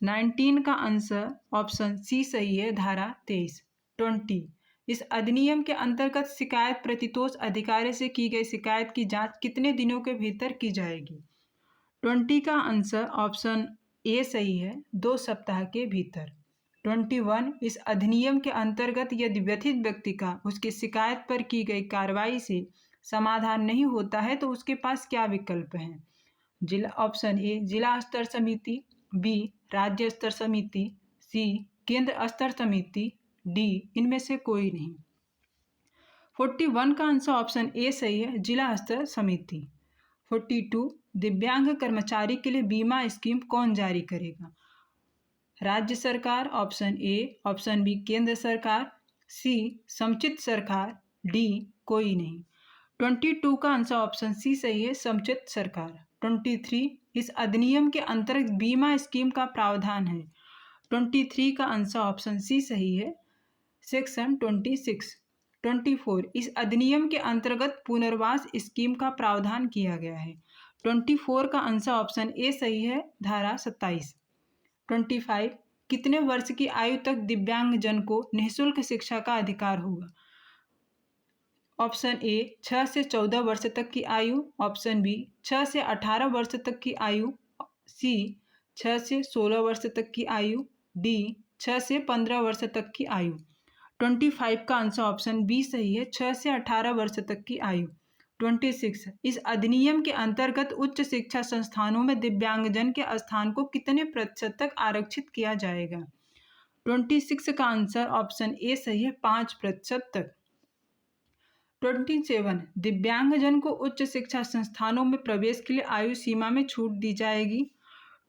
19 का आंसर ऑप्शन सी सही है, धारा 23। 20 इस अधिनियम के अंतर्गत शिकायत प्रतितोष अधिकारी से की गई शिकायत की जांच कितने दिनों के भीतर की जाएगी। 20 का आंसर ऑप्शन ए सही है, 2 सप्ताह के भीतर। 21 इस अधिनियम के अंतर्गत यदि व्यथित व्यक्ति का उसकी शिकायत पर की गई कार्रवाई से समाधान नहीं होता है तो उसके पास क्या विकल्प हैं। जिला ऑप्शन ए जिला स्तर समिति, बी राज्य स्तर समिति, सी केंद्र स्तर समिति, डी इनमें से कोई नहीं। 41 का आंसर ऑप्शन ए सही है, जिला स्तर समिति। 42 दिव्यांग कर्मचारी के लिए बीमा स्कीम कौन जारी करेगा। राज्य सरकार, ऑप्शन ए, ऑप्शन बी केंद्र सरकार, सी समुचित सरकार, डी कोई नहीं। 22 का आंसर ऑप्शन सी सही है, समुचित सरकार। 23 इस अधिनियम के अंतर्गत बीमा स्कीम का प्रावधान है। 23 का आंसर ऑप्शन सी सही है, सेक्शन 26। 24 इस अधिनियम के अंतर्गत पुनर्वास स्कीम का प्रावधान किया गया है। 24 का आंसर ऑप्शन ए सही है, धारा 27। 25 कितने वर्ष की आयु तक दिव्यांगजन को निःशुल्क शिक्षा का अधिकार होगा। ऑप्शन ए 6 से 14 वर्ष तक की आयु, ऑप्शन बी 6 से 18 वर्ष तक की आयु, सी 6 से 16 वर्ष तक की आयु, डी 6 से 15 वर्ष तक की आयु। 25 का आंसर ऑप्शन बी सही है, 6 से 18 वर्ष तक की आयु। 26 इस अधिनियम के अंतर्गत उच्च शिक्षा संस्थानों में दिव्यांगजन के स्थान को कितने प्रतिशत तक आरक्षित किया जाएगा। 26 का आंसर ऑप्शन ए सही है, 5% तक। 27 दिव्यांगजन को उच्च शिक्षा संस्थानों में प्रवेश के लिए आयु सीमा में छूट दी जाएगी।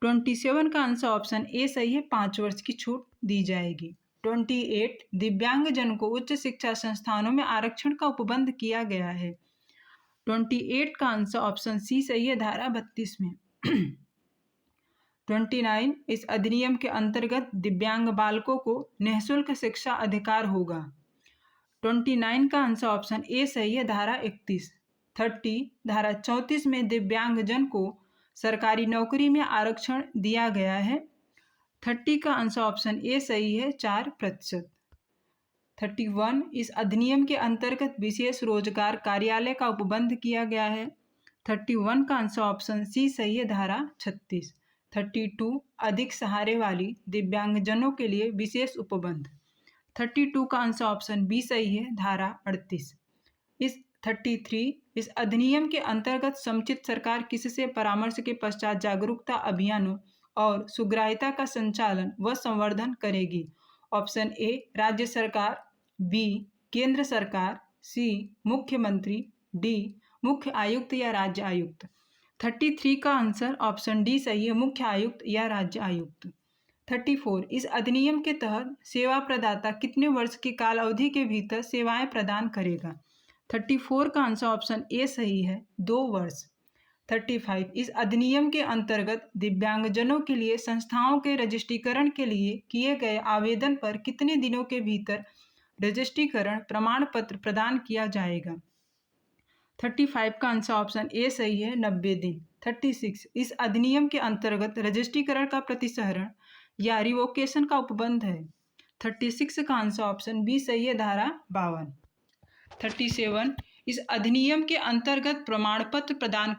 27 का आंसर ऑप्शन ए सही है, 5 वर्ष की छूट दी जाएगी। 28 दिव्यांगजन को उच्च शिक्षा संस्थानों में आरक्षण का उपबंध किया गया है। 28 का आंसर ऑप्शन सी सही है, धारा 32 में। 29 इस अधिनियम के अंतर्गत दिव्यांग बालकों को निःशुल्क शिक्षा अधिकार होगा। 29 का आंसर ऑप्शन ए सही है, धारा 31। 30 धारा 34 में दिव्यांगजन को सरकारी नौकरी में आरक्षण दिया गया है। 30 का आंसर ऑप्शन ए सही है, 4%। 31 इस अधिनियम के अंतर्गत विशेष रोजगार कार्यालय का उपबंध किया गया है। 31 का आंसर ऑप्शन सी सही है, धारा 36। 32 अधिक सहारे वाली दिव्यांगजनों के लिए विशेष उपबंध। 32 का आंसर ऑप्शन बी सही है, धारा 38। इस 33 इस अधिनियम के अंतर्गत समुचित सरकार किससे परामर्श के पश्चात जागरूकता अभियानों और सुग्राह्यता का संचालन व संवर्धन करेगी। ऑप्शन ए राज्य सरकार, बी केंद्र सरकार, सी मुख्यमंत्री, डी मुख्य आयुक्त या राज्य आयुक्त। 33 का आंसर ऑप्शन डी सही है, मुख्य आयुक्त या राज्य आयुक्त। 34 इस अधिनियम के तहत सेवा प्रदाता कितने वर्ष की काल अवधि के भीतर सेवाएं प्रदान करेगा। 34 का आंसर ऑप्शन ए सही है, 2 वर्ष। 35 इस अधिनियम के अंतर्गत दिव्यांगजनों के लिए संस्थाओं के रजिस्ट्रीकरण के लिए किए गए आवेदन पर कितने दिनों के भीतर रजिस्ट्रीकरण प्रमाण पत्र प्रदान किया जाएगा। 35 का आंसर ऑप्शन ए सही है, 90 दिन। 36 इस अधिनियम के अंतर्गत रजिस्ट्रीकरण का प्रतिसहरण या रिवोकेशन का उपबंध है। 36 का आंसर ऑप्शन बी सही है, धारा 52। 37 इस अधिनियम के अंतर्गत प्रमाण पत्र प्रदान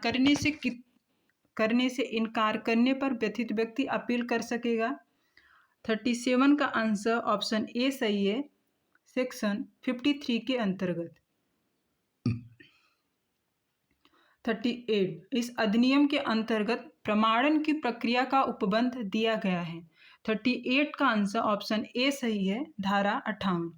करने से इनकार करने पर व्यथित व्यक्ति अपील कर सकेगा। 37 का आंसर ऑप्शन ए सही है, सेक्शन 53 के अंतर्गत। 38 इस अधिनियम के अंतर्गत प्रमाणन की प्रक्रिया का उपबंध दिया गया है। 38 का आंसर ऑप्शन ए सही है, धारा 58।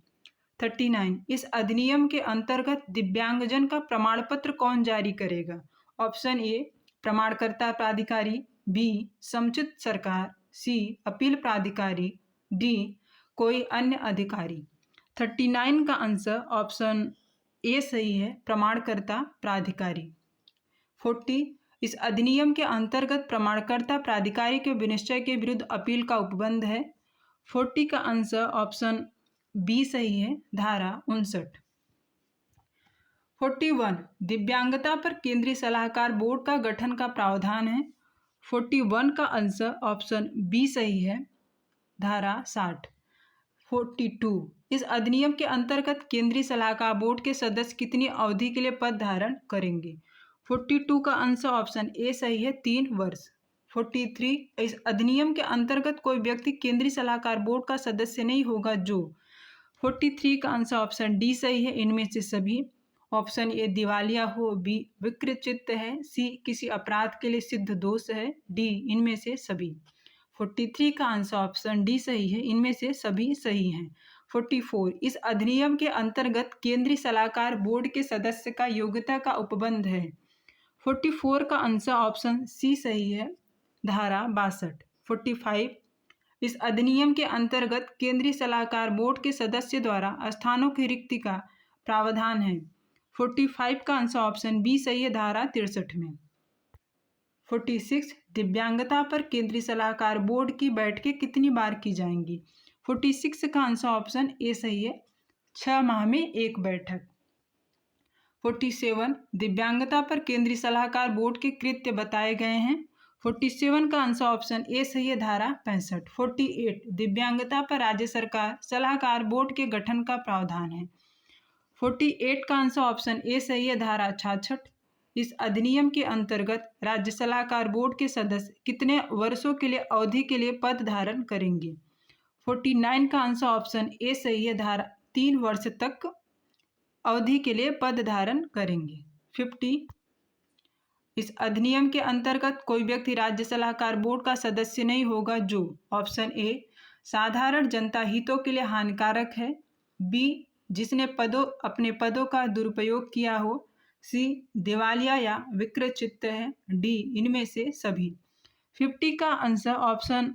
39 इस अधिनियम के अंतर्गत दिव्यांगजन का प्रमाण पत्र कौन जारी करेगा? ऑप्शन ए प्रमाणकर्ता प्राधिकारी, बी समुचित सरकार, सी अपील प्राधिकारी, डी कोई अन्य अधिकारी। 39 का आंसर ऑप्शन ए सही है, प्रमाणकर्ता प्राधिकारी। 40 इस अधिनियम के अंतर्गत प्रमाणकर्ता प्राधिकारी के विनिश्चय के विरुद्ध अपील का उपबंध है। 40 का आंसर ऑप्शन बी सही है, धारा 59। 41 दिव्यांगता पर केंद्रीय सलाहकार बोर्ड का गठन का प्रावधान है। 41 का आंसर ऑप्शन बी सही है, धारा 60। 42 इस अधिनियम के अंतर्गत केंद्रीय सलाहकार बोर्ड के सदस्य कितनी अवधि के लिए पद धारण करेंगे? 42 का आंसर ऑप्शन ए सही है, 3 वर्ष। 43 इस अधिनियम के अंतर्गत कोई व्यक्ति केंद्रीय सलाहकार बोर्ड का सदस्य नहीं होगा जो। 43 का आंसर ऑप्शन डी सही है, इनमें से सभी। ऑप्शन ए दिवालिया हो, बी विकृत है, सी किसी अपराध के लिए सिद्ध दोष है, डी इनमें से सभी। 43 का आंसर ऑप्शन डी सही है, इनमें से सभी सही हैं। 44 इस अधिनियम के अंतर्गत केंद्रीय सलाहकार बोर्ड के सदस्य का योग्यता का उपबंध है। 44 का आंसर ऑप्शन सी सही है, धारा 62। 45 इस अधिनियम के अंतर्गत केंद्रीय सलाहकार बोर्ड के सदस्य द्वारा स्थानों की रिक्ति का प्रावधान है। 45 का आंसर ऑप्शन बी सही है, धारा 63 में। 46 दिव्यांगता पर केंद्रीय सलाहकार बोर्ड की बैठकें कितनी बार की जाएंगी? 46 का आंसर ऑप्शन ए सही है, 6 माह में एक बैठक। 47 दिव्यांगता पर केंद्रीय सलाहकार बोर्ड के कृत्य बताए गए हैं। 47 का आंसर ऑप्शन ए सही है, धारा 65। 48 दिव्यांगता पर राज्य सरकार सलाहकार बोर्ड के गठन का प्रावधान है। 48 का आंसर ऑप्शन ए सही है, धारा 66। इस अधिनियम के अंतर्गत राज्य सलाहकार बोर्ड के सदस्य कितने वर्षों के लिए अवधि के लिए पद धारण करेंगे? 49 का आंसर ऑप्शन ए सही है, धारा 3 वर्ष तक अवधि के लिए पद धारण करेंगे। 50 इस अधिनियम के अंतर्गत कोई व्यक्ति राज्य सलाहकार बोर्ड का सदस्य नहीं होगा जो। ऑप्शन ए साधारण जनता हितों के लिए हानिकारक है, बी जिसने अपने पदों का दुरुपयोग किया हो, सी दिवालिया या विकृत है, डी इनमें से सभी। 50 का आंसर ऑप्शन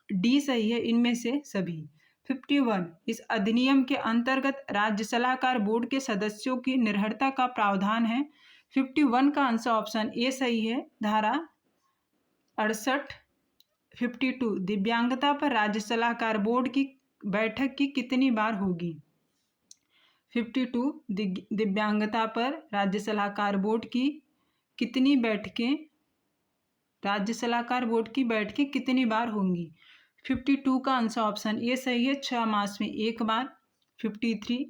डी सही है, इनमें से सभी। 51 इस अधिनियम के अंतर्गत राज्य सलाहकार बोर्ड के सदस्यों की निर्भरता का प्रावधान है। 51 का आंसर ऑप्शन ए सही है, धारा 68। 52 दिव्यांगता पर राज्य सलाहकार बोर्ड की बैठक की कितनी बार होगी? 52 दिव्यांगता पर राज्य सलाहकार बोर्ड की कितनी बैठकें राज्य सलाहकार बोर्ड की बैठकें कितनी बार होंगी? 52 का आंसर ऑप्शन ए सही है, 6 मास में एक बार। 53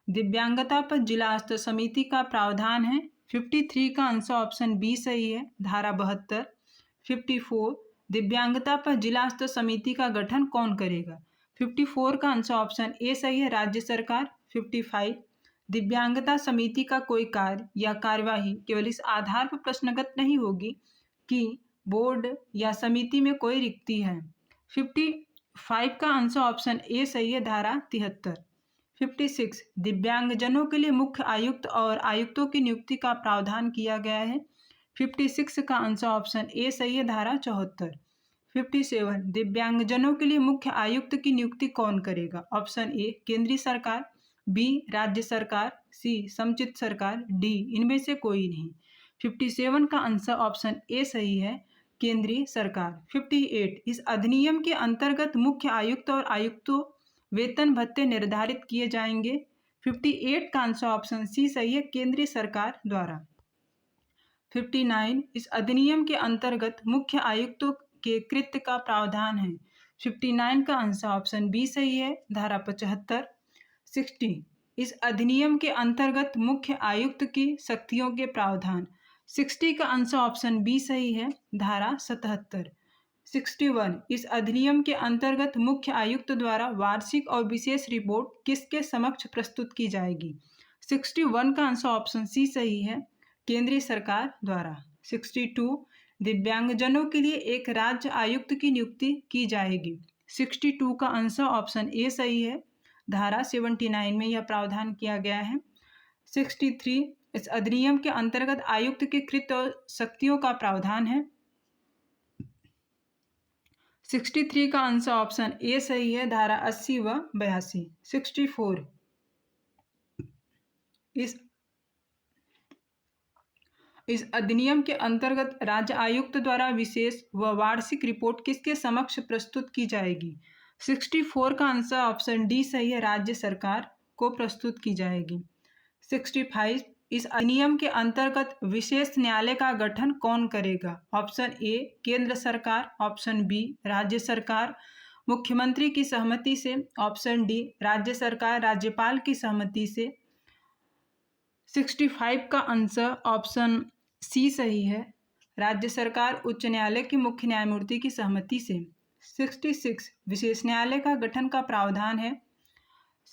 दिव्यांगता पर जिला स्तर समिति का प्रावधान है। 53 का आंसर ऑप्शन बी सही है, धारा 72। 54 दिव्यांगता पर जिला स्तर समिति का गठन कौन करेगा? 54 का आंसर ऑप्शन ए सही है, राज्य सरकार। 55 दिव्यांगता समिति का कोई कार्य या कार्यवाही केवल इस आधार पर प्रश्नगत नहीं होगी कि बोर्ड या समिति में कोई रिक्ति है। 55 का आंसर ऑप्शन ए सही है, धारा 73। 56 दिव्यांगजनों के लिए मुख्य आयुक्त और आयुक्तों की नियुक्ति का प्रावधान किया गया है। 56 का आंसर ऑप्शन ए सही है, धारा 74। 57 दिव्यांगजनों के लिए मुख्य आयुक्त की नियुक्ति कौन करेगा? ऑप्शन ए केंद्रीय सरकार, बी राज्य सरकार, सी समुचित सरकार, डी इनमें से कोई नहीं। 57 का आंसर ऑप्शन ए सही है, केंद्रीय सरकार। 58 इस अधिनियम के अंतर्गत मुख्य आयुक्त और आयुक्तों वेतन भत्ते निर्धारित किए जाएंगे। 58 का आंसर ऑप्शन सी सही है, केंद्रीय सरकार द्वारा। 59 इस अधिनियम के अंतर्गत मुख्य आयुक्तों के कृत्य का प्रावधान है। 59 का आंसर ऑप्शन बी सही है, धारा 75। 60 इस अधिनियम के अंतर्गत मुख्य आयुक्त की शक्तियों के प्रावधान। 60 का आंसर ऑप्शन बी सही है, धारा 77। 61 इस अधिनियम के अंतर्गत मुख्य आयुक्त द्वारा वार्षिक और विशेष रिपोर्ट किसके समक्ष प्रस्तुत की जाएगी? 61 का आंसर ऑप्शन सी सही है, केंद्रीय सरकार द्वारा। 62 दिव्यांगजनों के लिए एक राज्य आयुक्त की नियुक्ति की जाएगी। 62 का आंसर ऑप्शन ए सही है। धारा 79 में यह प्रावधान किया गया है। 63 इस अधिनियम के अंतर्गत आयुक्त के कृत्य और शक्तियों का प्रावधान है। 63 का आंसर ऑप्शन ए सही है। धारा 80 व 82। 64 इस अधिनियम के अंतर्गत राज्य आयुक्त द्वारा विशेष व वार्षिक रिपोर्ट किसके समक्ष प्रस्तुत की जाएगी। 64 का आंसर ऑप्शन डी सही है। राज्य सरकार को प्रस्तुत की जाएगी। 65 इस अधिनियम के अंतर्गत विशेष न्यायालय का गठन कौन करेगा। ऑप्शन ए केंद्र सरकार, ऑप्शन बी राज्य सरकार मुख्यमंत्री की सहमति से, ऑप्शन डी राज्य सरकार राज्यपाल की सहमति से। 65 का आंसर ऑप्शन सी सही है। राज्य सरकार उच्च न्यायालय के मुख्य न्यायमूर्ति की सहमति से। 66 विशेष न्यायालय का गठन का प्रावधान है।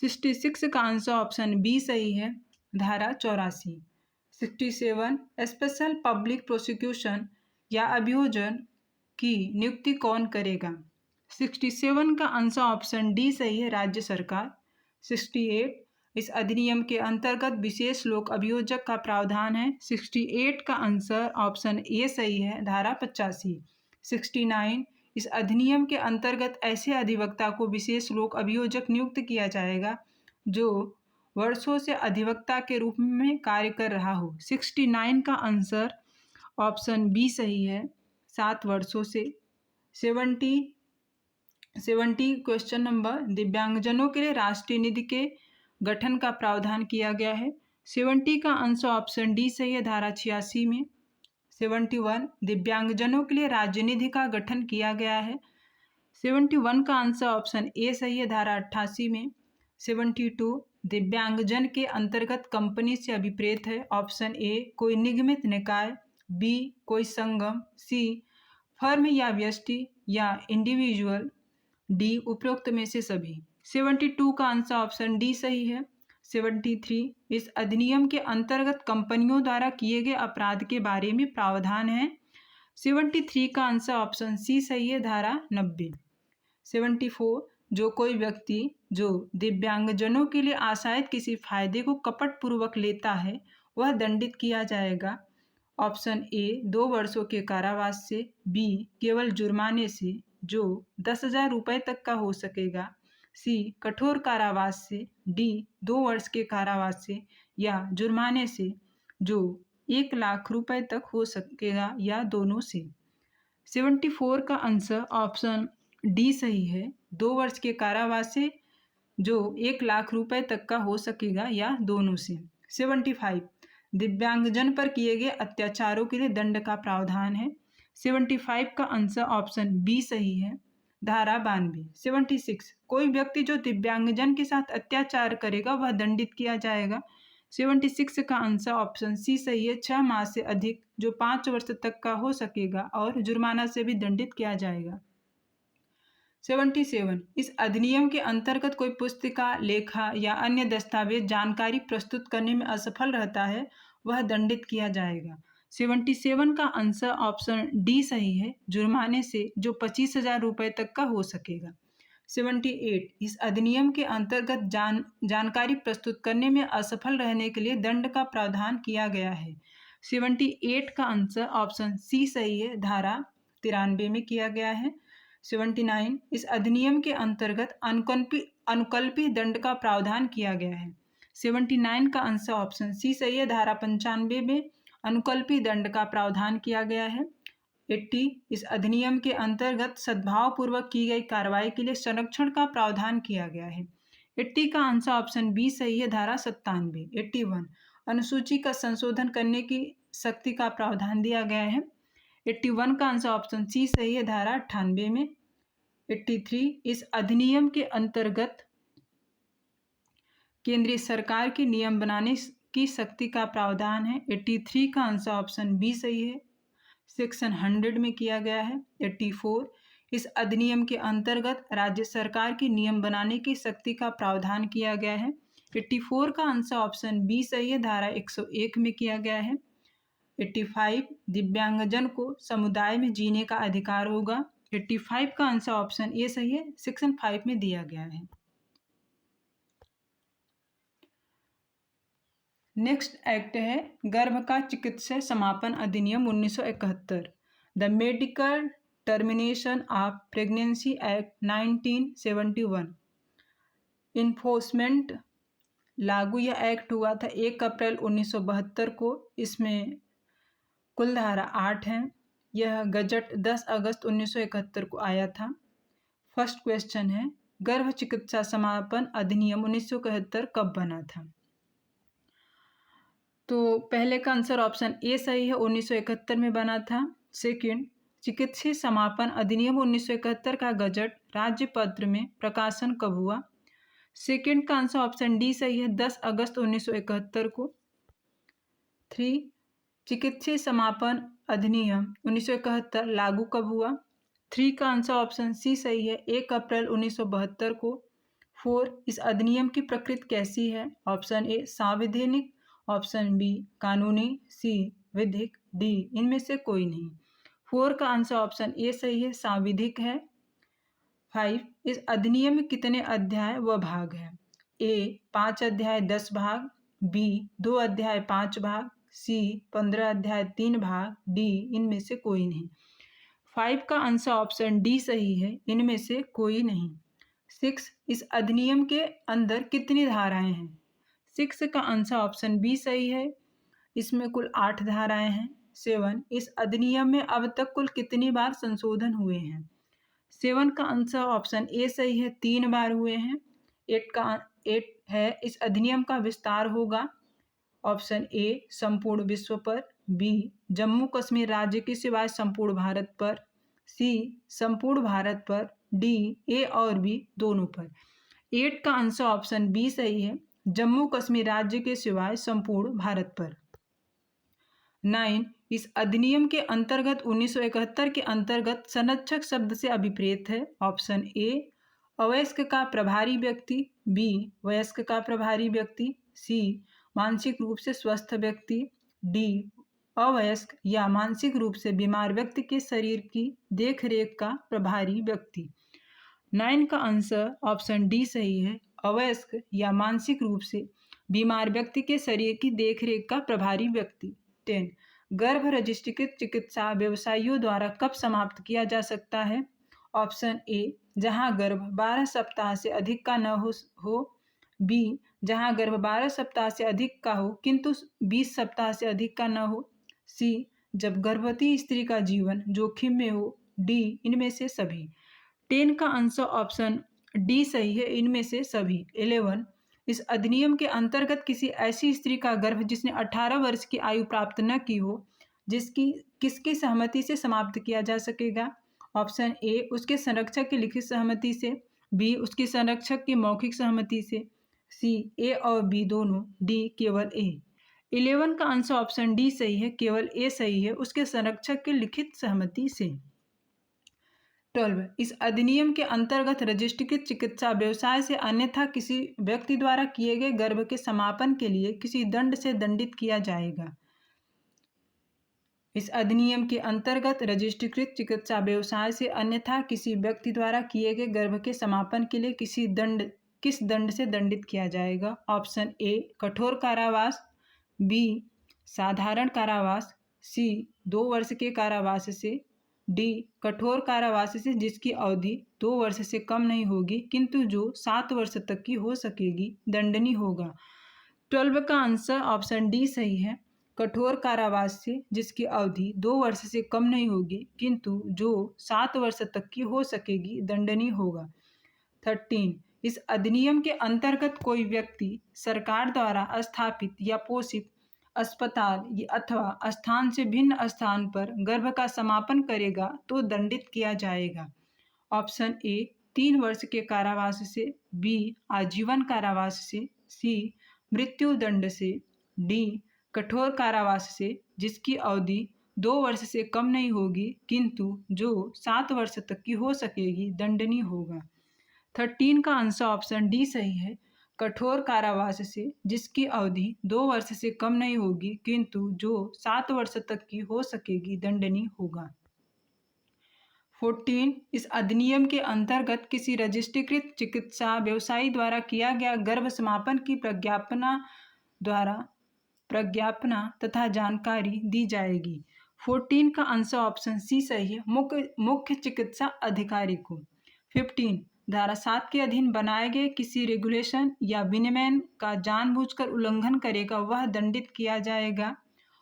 66 का आंसर ऑप्शन बी सही है। धारा 84। 67 स्पेशल पब्लिक प्रोसिक्यूशन या अभियोजन की नियुक्ति कौन करेगा। 67 का आंसर ऑप्शन डी सही है। राज्य सरकार। 68 इस अधिनियम के अंतर्गत विशेष लोक अभियोजक का प्रावधान है। 68 का आंसर ऑप्शन ए सही है। धारा 85। 69 इस अधिनियम के अंतर्गत ऐसे अधिवक्ता को विशेष लोक अभियोजक नियुक्त किया जाएगा जो वर्षों से अधिवक्ता के रूप में कार्य कर रहा हो। 69 का आंसर ऑप्शन बी सही है। 7 वर्षों से। 70 क्वेश्चन नंबर दिव्यांगजनों के लिए राष्ट्रीय निधि के गठन का प्रावधान किया गया है। 70 का आंसर ऑप्शन डी सही है। धारा 86 में। 71 दिव्यांगजनों के लिए राज्य निधि का गठन किया गया है। 71 का आंसर ऑप्शन ए सही है। धारा 88 में। 72 दिव्यांगजन के अंतर्गत कंपनी से अभिप्रेत है। ऑप्शन ए कोई निगमित निकाय, बी कोई संगम, सी फर्म या व्यष्टि या इंडिविजुअल, डी उपरोक्त में से सभी। 72 का आंसर ऑप्शन डी सही है। 73 इस अधिनियम के अंतर्गत कंपनियों द्वारा किए गए अपराध के बारे में प्रावधान है। 73 का आंसर ऑप्शन सी सही है। धारा 90। 74 जो कोई व्यक्ति जो दिव्यांगजनों के लिए आशायद किसी फायदे को कपटपूर्वक लेता है वह दंडित किया जाएगा। ऑप्शन ए 2 वर्षों के कारावास से, बी केवल जुर्माने से जो 10,000 रुपये तक का हो सकेगा, सी कठोर कारावास से, डी 2 वर्ष के कारावास से या जुर्माने से जो 1 लाख रुपए तक हो सकेगा या दोनों से। 74 का आंसर ऑप्शन डी सही है। 2 वर्ष के कारावास से जो 1 लाख रुपए तक का हो सकेगा या दोनों से। 75 दिव्यांगजन पर किए गए अत्याचारों के लिए दंड का प्रावधान है। 75 का आंसर ऑप्शन बी सही है। धारा 92। 76 कोई व्यक्ति जो दिव्यांगजन के साथ अत्याचार करेगा वह दंडित किया जाएगा। 76 का आंसर ऑप्शन सी सही है। 6 माह से अधिक जो 5 वर्ष तक का हो सकेगा और जुर्माना से भी दंडित किया जाएगा। 77 इस अधिनियम के अंतर्गत कोई पुस्तिका, लेखा या अन्य दस्तावेज जानकारी प्रस्तुत करने में असफल रहता है वह दंडित किया जाएगा। 77 का आंसर ऑप्शन डी सही है। जुर्माने से जो 25,000 रुपये तक का हो सकेगा। 78 इस अधिनियम के अंतर्गत जानकारी प्रस्तुत करने में असफल रहने के लिए दंड का प्रावधान किया गया है। 78 का आंसर ऑप्शन सी सही है। धारा 93 में किया गया है। 79 इस अधिनियम के अंतर्गत अनुकल्पी दंड का प्रावधान किया गया है। 79 का आंसर ऑप्शन सी सही है। धारा 95 में अनुकल्पी दंड का प्रावधान किया गया है। 80 इस अधिनियम के अंतर्गत सद्भावपूर्वक की गई कार्रवाई के लिए संरक्षण का प्रावधान किया गया है। 80 का आंसर ऑप्शन बी सही है। धारा 97। 81 अनुसूची का संशोधन करने की शक्ति का प्रावधान दिया गया है। 81 का आंसर ऑप्शन सी सही है। धारा 98 में। 83 इस अधिनियम के अंतर्गत केंद्रीय सरकार के नियम बनाने की शक्ति का प्रावधान है। 83 का आंसर ऑप्शन बी सही है। सेक्शन 100 में किया गया है। 84 इस अधिनियम के अंतर्गत राज्य सरकार के नियम बनाने की शक्ति का प्रावधान किया गया है। 84 का आंसर ऑप्शन बी सही है। धारा 101 में किया गया है। 85 दिव्यांगजन को समुदाय में जीने का अधिकार होगा। 85 का आंसर ऑप्शन ए सही है, सेक्शन 5 में दिया गया है। नेक्स्ट एक्ट है गर्भ का चिकित्सा समापन अधिनियम 1971, the medical termination of pregnancy act 1971। Enforcement लागू यह एक्ट हुआ था 1 अप्रैल 1972 को। इसमें कुल धारा 8 हैं। यह गजट 10 अगस्त 1971 को आया था। फर्स्ट क्वेश्चन है गर्भ चिकित्सा समापन अधिनियम 1971 कब बना था? तो पहले का आंसर ऑप्शन ए सही है, 1971 में बना था। सेकंड, चिकित्सीय समापन अधिनियम 1971 का गजट राज्यपत्र में प्रकाशन कब हुआ? सेकंड का आंसर ऑप्शन डी सही है, 10 अगस्त 1971 को। 3, चिकित्सीय समापन अधिनियम 1971 लागू कब हुआ? 3 का आंसर ऑप्शन सी सही है, 1 अप्रैल 1972 को। 4, इस अधिनियम की प्रकृति कैसी है? ऑप्शन ए सांवैधानिक, ऑप्शन बी कानूनी, सी विधिक, डी इनमें से कोई नहीं। 4 का आंसर ऑप्शन ए सही है, सांविधिक है। 5, इस अधिनियम में कितने अध्याय व भाग हैं? ए 5 अध्याय 10 भाग, बी 2 अध्याय 5 भाग, सी 15 अध्याय 3 भाग, डी इनमें से कोई नहीं। 5 का आंसर ऑप्शन डी सही है, इनमें से कोई नहीं। 6, इस अधिनियम के अंदर कितनी धाराएं हैं? 6 का आंसर ऑप्शन बी सही है, इसमें कुल 8 धाराएं हैं। 7, इस अधिनियम में अब तक कुल कितनी बार संशोधन हुए हैं? 7 का आंसर ऑप्शन ए सही है, 3 बार हुए हैं। 8 है इस अधिनियम का विस्तार होगा। ऑप्शन ए संपूर्ण विश्व पर, बी जम्मू कश्मीर राज्य के सिवाय संपूर्ण भारत पर, सी संपूर्ण भारत पर, डी ए और बी दोनों पर। 8 का आंसर ऑप्शन बी सही है, जम्मू कश्मीर राज्य के सिवाय संपूर्ण भारत पर। 9, इस अधिनियम के अंतर्गत 1971 के अंतर्गत संरक्षक शब्द से अभिप्रेत है। ऑप्शन ए अवयस्क का प्रभारी व्यक्ति, बी वयस्क का प्रभारी व्यक्ति, सी मानसिक रूप से स्वस्थ व्यक्ति, डी अवयस्क या मानसिक रूप से बीमार व्यक्ति के शरीर की देखरेख का प्रभारी व्यक्ति। 9 का आंसर ऑप्शन डी सही है, अवयस्क या मानसिक रूप से बीमार व्यक्ति के शरीर की देखरेख का प्रभारी व्यक्ति। 10, गर्भ रजिस्ट्रीकृत चिकित्सा व्यवसायियों द्वारा कब समाप्त किया जा सकता है? ऑप्शन ए जहां गर्भ 12 सप्ताह से अधिक का न हो, बी जहां गर्भ 12 सप्ताह से अधिक का हो किंतु 20 सप्ताह से अधिक का न हो, सी जब गर्भवती स्त्री का जीवन जोखिम में हो, डी इनमें से सभी। 10 का आंसर ऑप्शन डी सही है, इनमें से सभी। 11, इस अधिनियम के अंतर्गत किसी ऐसी स्त्री का गर्भ जिसने 18 वर्ष की आयु प्राप्त न की हो, जिसकी किसकी सहमति से समाप्त किया जा सकेगा? ऑप्शन ए उसके संरक्षक की लिखित सहमति से, बी उसके संरक्षक की मौखिक सहमति से, सी ए और बी दोनों, डी केवल ए। 11 का आंसर ऑप्शन डी सही है, केवल ए सही है, उसके संरक्षक की लिखित सहमति से। 12, इस अधिनियम के अंतर्गत रजिस्ट्रीकृत चिकित्सा व्यवसाय से अन्यथा किसी व्यक्ति द्वारा किए गए गर्भ के समापन के लिए किसी दंड से दंडित किया जाएगा। इस अधिनियम के अंतर्गत रजिस्ट्रीकृत चिकित्सा व्यवसाय से अन्यथा किसी व्यक्ति द्वारा किए गए गर्भ के समापन के लिए किस दंड से दंडित किया जाएगा? ऑप्शन ए कठोर कारावास, बी साधारण कारावास, सी 2 वर्ष के कारावास से, डी कठोर कारावास से जिसकी अवधि 2 वर्ष से कम नहीं होगी किंतु जो 7 वर्ष तक की हो सकेगी, दंडनीय होगा। 12 का आंसर ऑप्शन डी सही है, कठोर कारावास से जिसकी अवधि 2 वर्ष से कम नहीं होगी किंतु जो 7 वर्ष तक की हो सकेगी, दंडनीय होगा। 13, इस अधिनियम के अंतर्गत कोई व्यक्ति सरकार द्वारा स्थापित या पोषित अस्पताल अथवा स्थान से भिन्न स्थान पर गर्भ का समापन करेगा तो दंडित किया जाएगा। ऑप्शन ए 3 वर्ष के कारावास से, बी आजीवन कारावास से, सी मृत्यु दंड से, डी कठोर कारावास से जिसकी अवधि 2 वर्ष से कम नहीं होगी किंतु जो 7 वर्ष तक की हो सकेगी, दंडनीय होगा। 13 का आंसर ऑप्शन डी सही है, कठोर कारावास से जिसकी अवधि 2 वर्ष से कम नहीं होगी किंतु जो 7 वर्ष तक की हो सकेगी दंडनीय होगा। 14 इस अधिनियम के अंतर्गत किसी रजिस्ट्रीकृत चिकित्सा व्यवसायी द्वारा किया गया गर्भ समापन की प्रज्ञापना तथा जानकारी दी जाएगी। 14 का आंसर ऑप्शन सी सही है, मुख्य चिकित्सा अधिकारी को। 15 धारा 7 के अधीन बनाए गए किसी रेगुलेशन या विनियमन का जानबूझकर उल्लंघन करेगा वह दंडित किया जाएगा।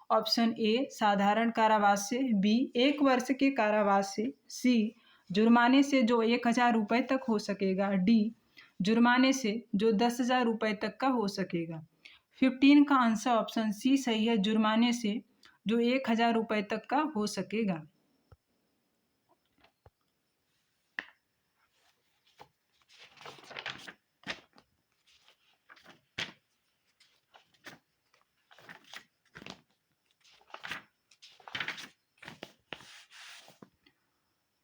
ऑप्शन ए साधारण कारावास से, बी 1 वर्ष के कारावास से, सी जुर्माने से जो 1000 रुपये तक हो सकेगा, डी जुर्माने से जो 10,000 रुपये तक का हो सकेगा। 15 का आंसर ऑप्शन सी सही है, जुर्माने से जो 1000 रुपये तक का हो सकेगा।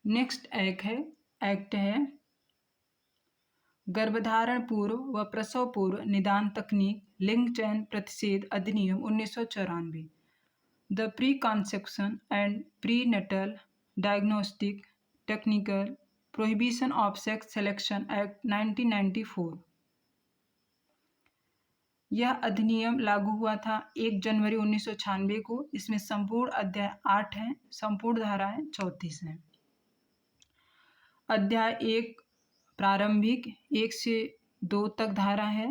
नेक्स्ट एक्ट है गर्भधारण पूर्व व प्रसव पूर्व निदान तकनीक लिंग चयन प्रतिषेध अधिनियम 1994। The pre conception and pre Nuttall diagnostic technical prohibition of sex selection act 1994। यह अधिनियम लागू हुआ था 1 जनवरी 1996 को। इसमें संपूर्ण अध्याय 8 हैं, संपूर्ण धाराएं 34 हैं। अध्याय 1 प्रारंभिक 1 से 2 तक धारा है।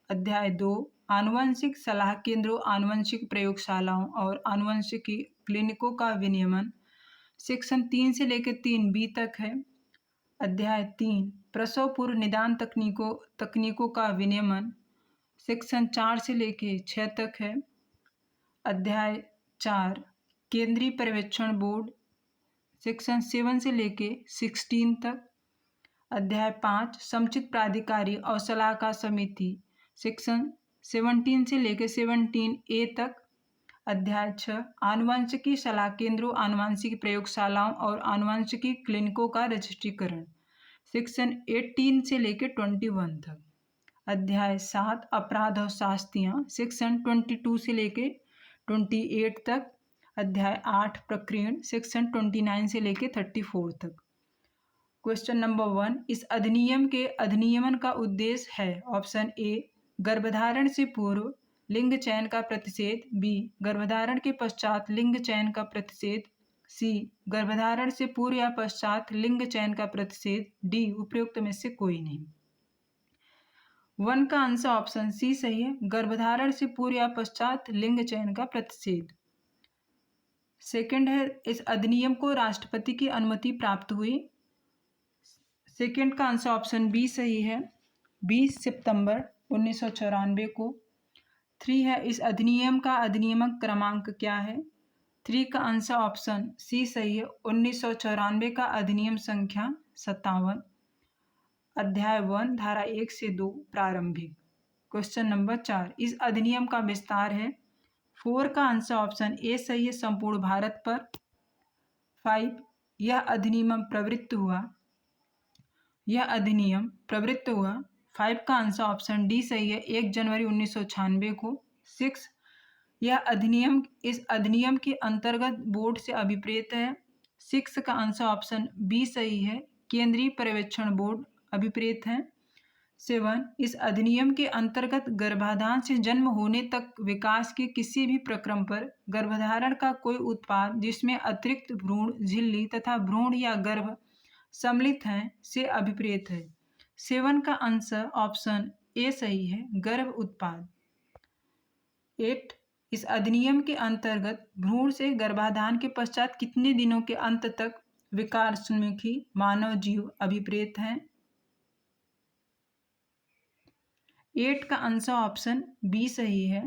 अध्याय 2 आनुवंशिक सलाह केंद्रों, आनुवंशिक प्रयोगशालाओं और आनुवंशिक क्लिनिकों का विनियमन सेक्शन 3 से लेकर 3B तक है। अध्याय 3 प्रसव पूर्व निदान तकनीकों का विनियमन सेक्शन 4 से लेकर 6 तक है। अध्याय 4 केंद्रीय पर्यवेक्षण बोर्ड सेक्शन 7 से लेकर 16 तक। अध्याय 5 समुचित प्राधिकारी और सलाहकार समिति सेक्शन 17 से लेकर 17A तक। अध्याय 6 आनुवंशिकी सलाह केंद्रों, आनुवंशिकी प्रयोगशालाओं और आनुवंशिकी क्लिनिकों का रजिस्ट्रीकरण सेक्शन 18 से लेकर 21 तक। अध्याय 7 अपराध और शास्तियाँ सेक्शन 22 से लेकर 28 तक। अध्याय 8 प्रकरण सेक्शन 29 से लेकर 34 तक। क्वेश्चन नंबर 1 इस अधिनियम के अधिनियमन का उद्देश्य है। ऑप्शन ए गर्भधारण से पूर्व लिंग चयन का प्रतिषेध, बी गर्भधारण के पश्चात लिंग चयन का प्रतिषेध, सी गर्भधारण से पूर्व या पश्चात लिंग चयन का प्रतिषेध, डी उपयुक्त में से कोई नहीं। 1 का आंसर ऑप्शन सी सही है, गर्भधारण से पूर्व या पश्चात लिंग चयन का प्रतिषेध। सेकंड है इस अधिनियम को राष्ट्रपति की अनुमति प्राप्त हुई। सेकंड का आंसर ऑप्शन बी सही है, 20 सितंबर 1994 को। 3 है इस अधिनियम का अधिनियमक क्रमांक क्या है। 3 का आंसर ऑप्शन सी सही है, 1994 का अधिनियम संख्या 57। अध्याय 1 धारा 1 से 2 प्रारंभिक। क्वेश्चन नंबर 4 इस अधिनियम का विस्तार है। 4 का आंसर ऑप्शन ए सही है, संपूर्ण भारत पर। 5 यह अधिनियम प्रवृत्त हुआ। 5 का आंसर ऑप्शन डी सही है, 1 जनवरी 1996 को। 6 यह अधिनियम इस अधिनियम के अंतर्गत बोर्ड से अभिप्रेत है। 6 का आंसर ऑप्शन बी सही है, केंद्रीय पर्यवेक्षण बोर्ड अभिप्रेत है। 7 इस अधिनियम के अंतर्गत गर्भाधान से जन्म होने तक विकास के किसी भी प्रक्रम पर गर्भधारण का कोई उत्पाद जिसमें अतिरिक्त भ्रूण, झिल्ली तथा भ्रूण या गर्भ सम्मिलित हैं से अभिप्रेत है। 7 का आंसर ऑप्शन ए सही है, गर्भ उत्पाद। 8 इस अधिनियम के अंतर्गत भ्रूण से गर्भाधान के पश्चात कितने दिनों के अंत तक विकासोन्मुखी मानव जीव अभिप्रेत हैं। 8 का आंसर ऑप्शन बी सही है,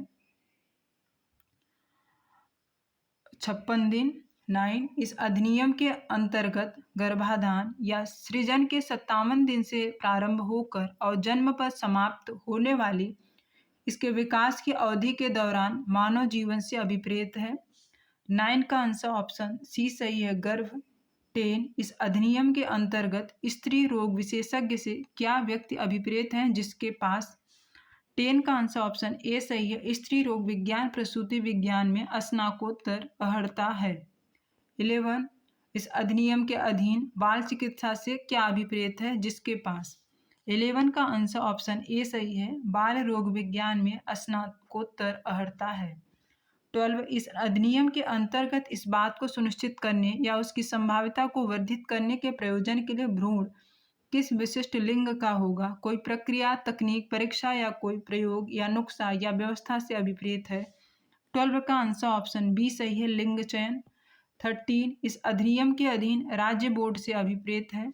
56 दिन। 9 इस अधिनियम के अंतर्गत गर्भाधान या सृजन के 57 दिन से प्रारंभ होकर और जन्म पर समाप्त होने वाली इसके विकास की अवधि के दौरान मानव जीवन से अभिप्रेत है। 9 का आंसर ऑप्शन सी सही है, गर्भ। 10 इस अधिनियम के अंतर्गत स्त्री रोग विशेषज्ञ से क्या व्यक्ति अभिप्रेत हैं जिसके पास 10 का आंसर ऑप्शन ए सही है। स्त्री रोग विज्ञान प्रसूति विज्ञान में स्नातकोत्तर अर्हता है। 11 इस अधिनियम के अधीन बाल चिकित्सा से क्या अभिप्रेत है जिसके पास। 11 का आंसर ऑप्शन ए सही है। बाल रोग विज्ञान में स्नातकोत्तर अर्हता है। 12 इस अधिनियम के अंतर्गत इस बात को सुनिश्चित करने या उसकी संभाव्यता को वर्धित करने के प्रयोजन के लिए भ्रूण किस विशिष्ट लिंग का होगा। कोई प्रक्रिया, तकनीक, परीक्षा या कोई प्रयोग या नुस्खा या व्यवस्था से अभिप्रेत है। 12 का आंसर ऑप्शन बी सही है, लिंग चयन। 13 इस अधिनियम के अधीन राज्य बोर्ड से अभिप्रेत है।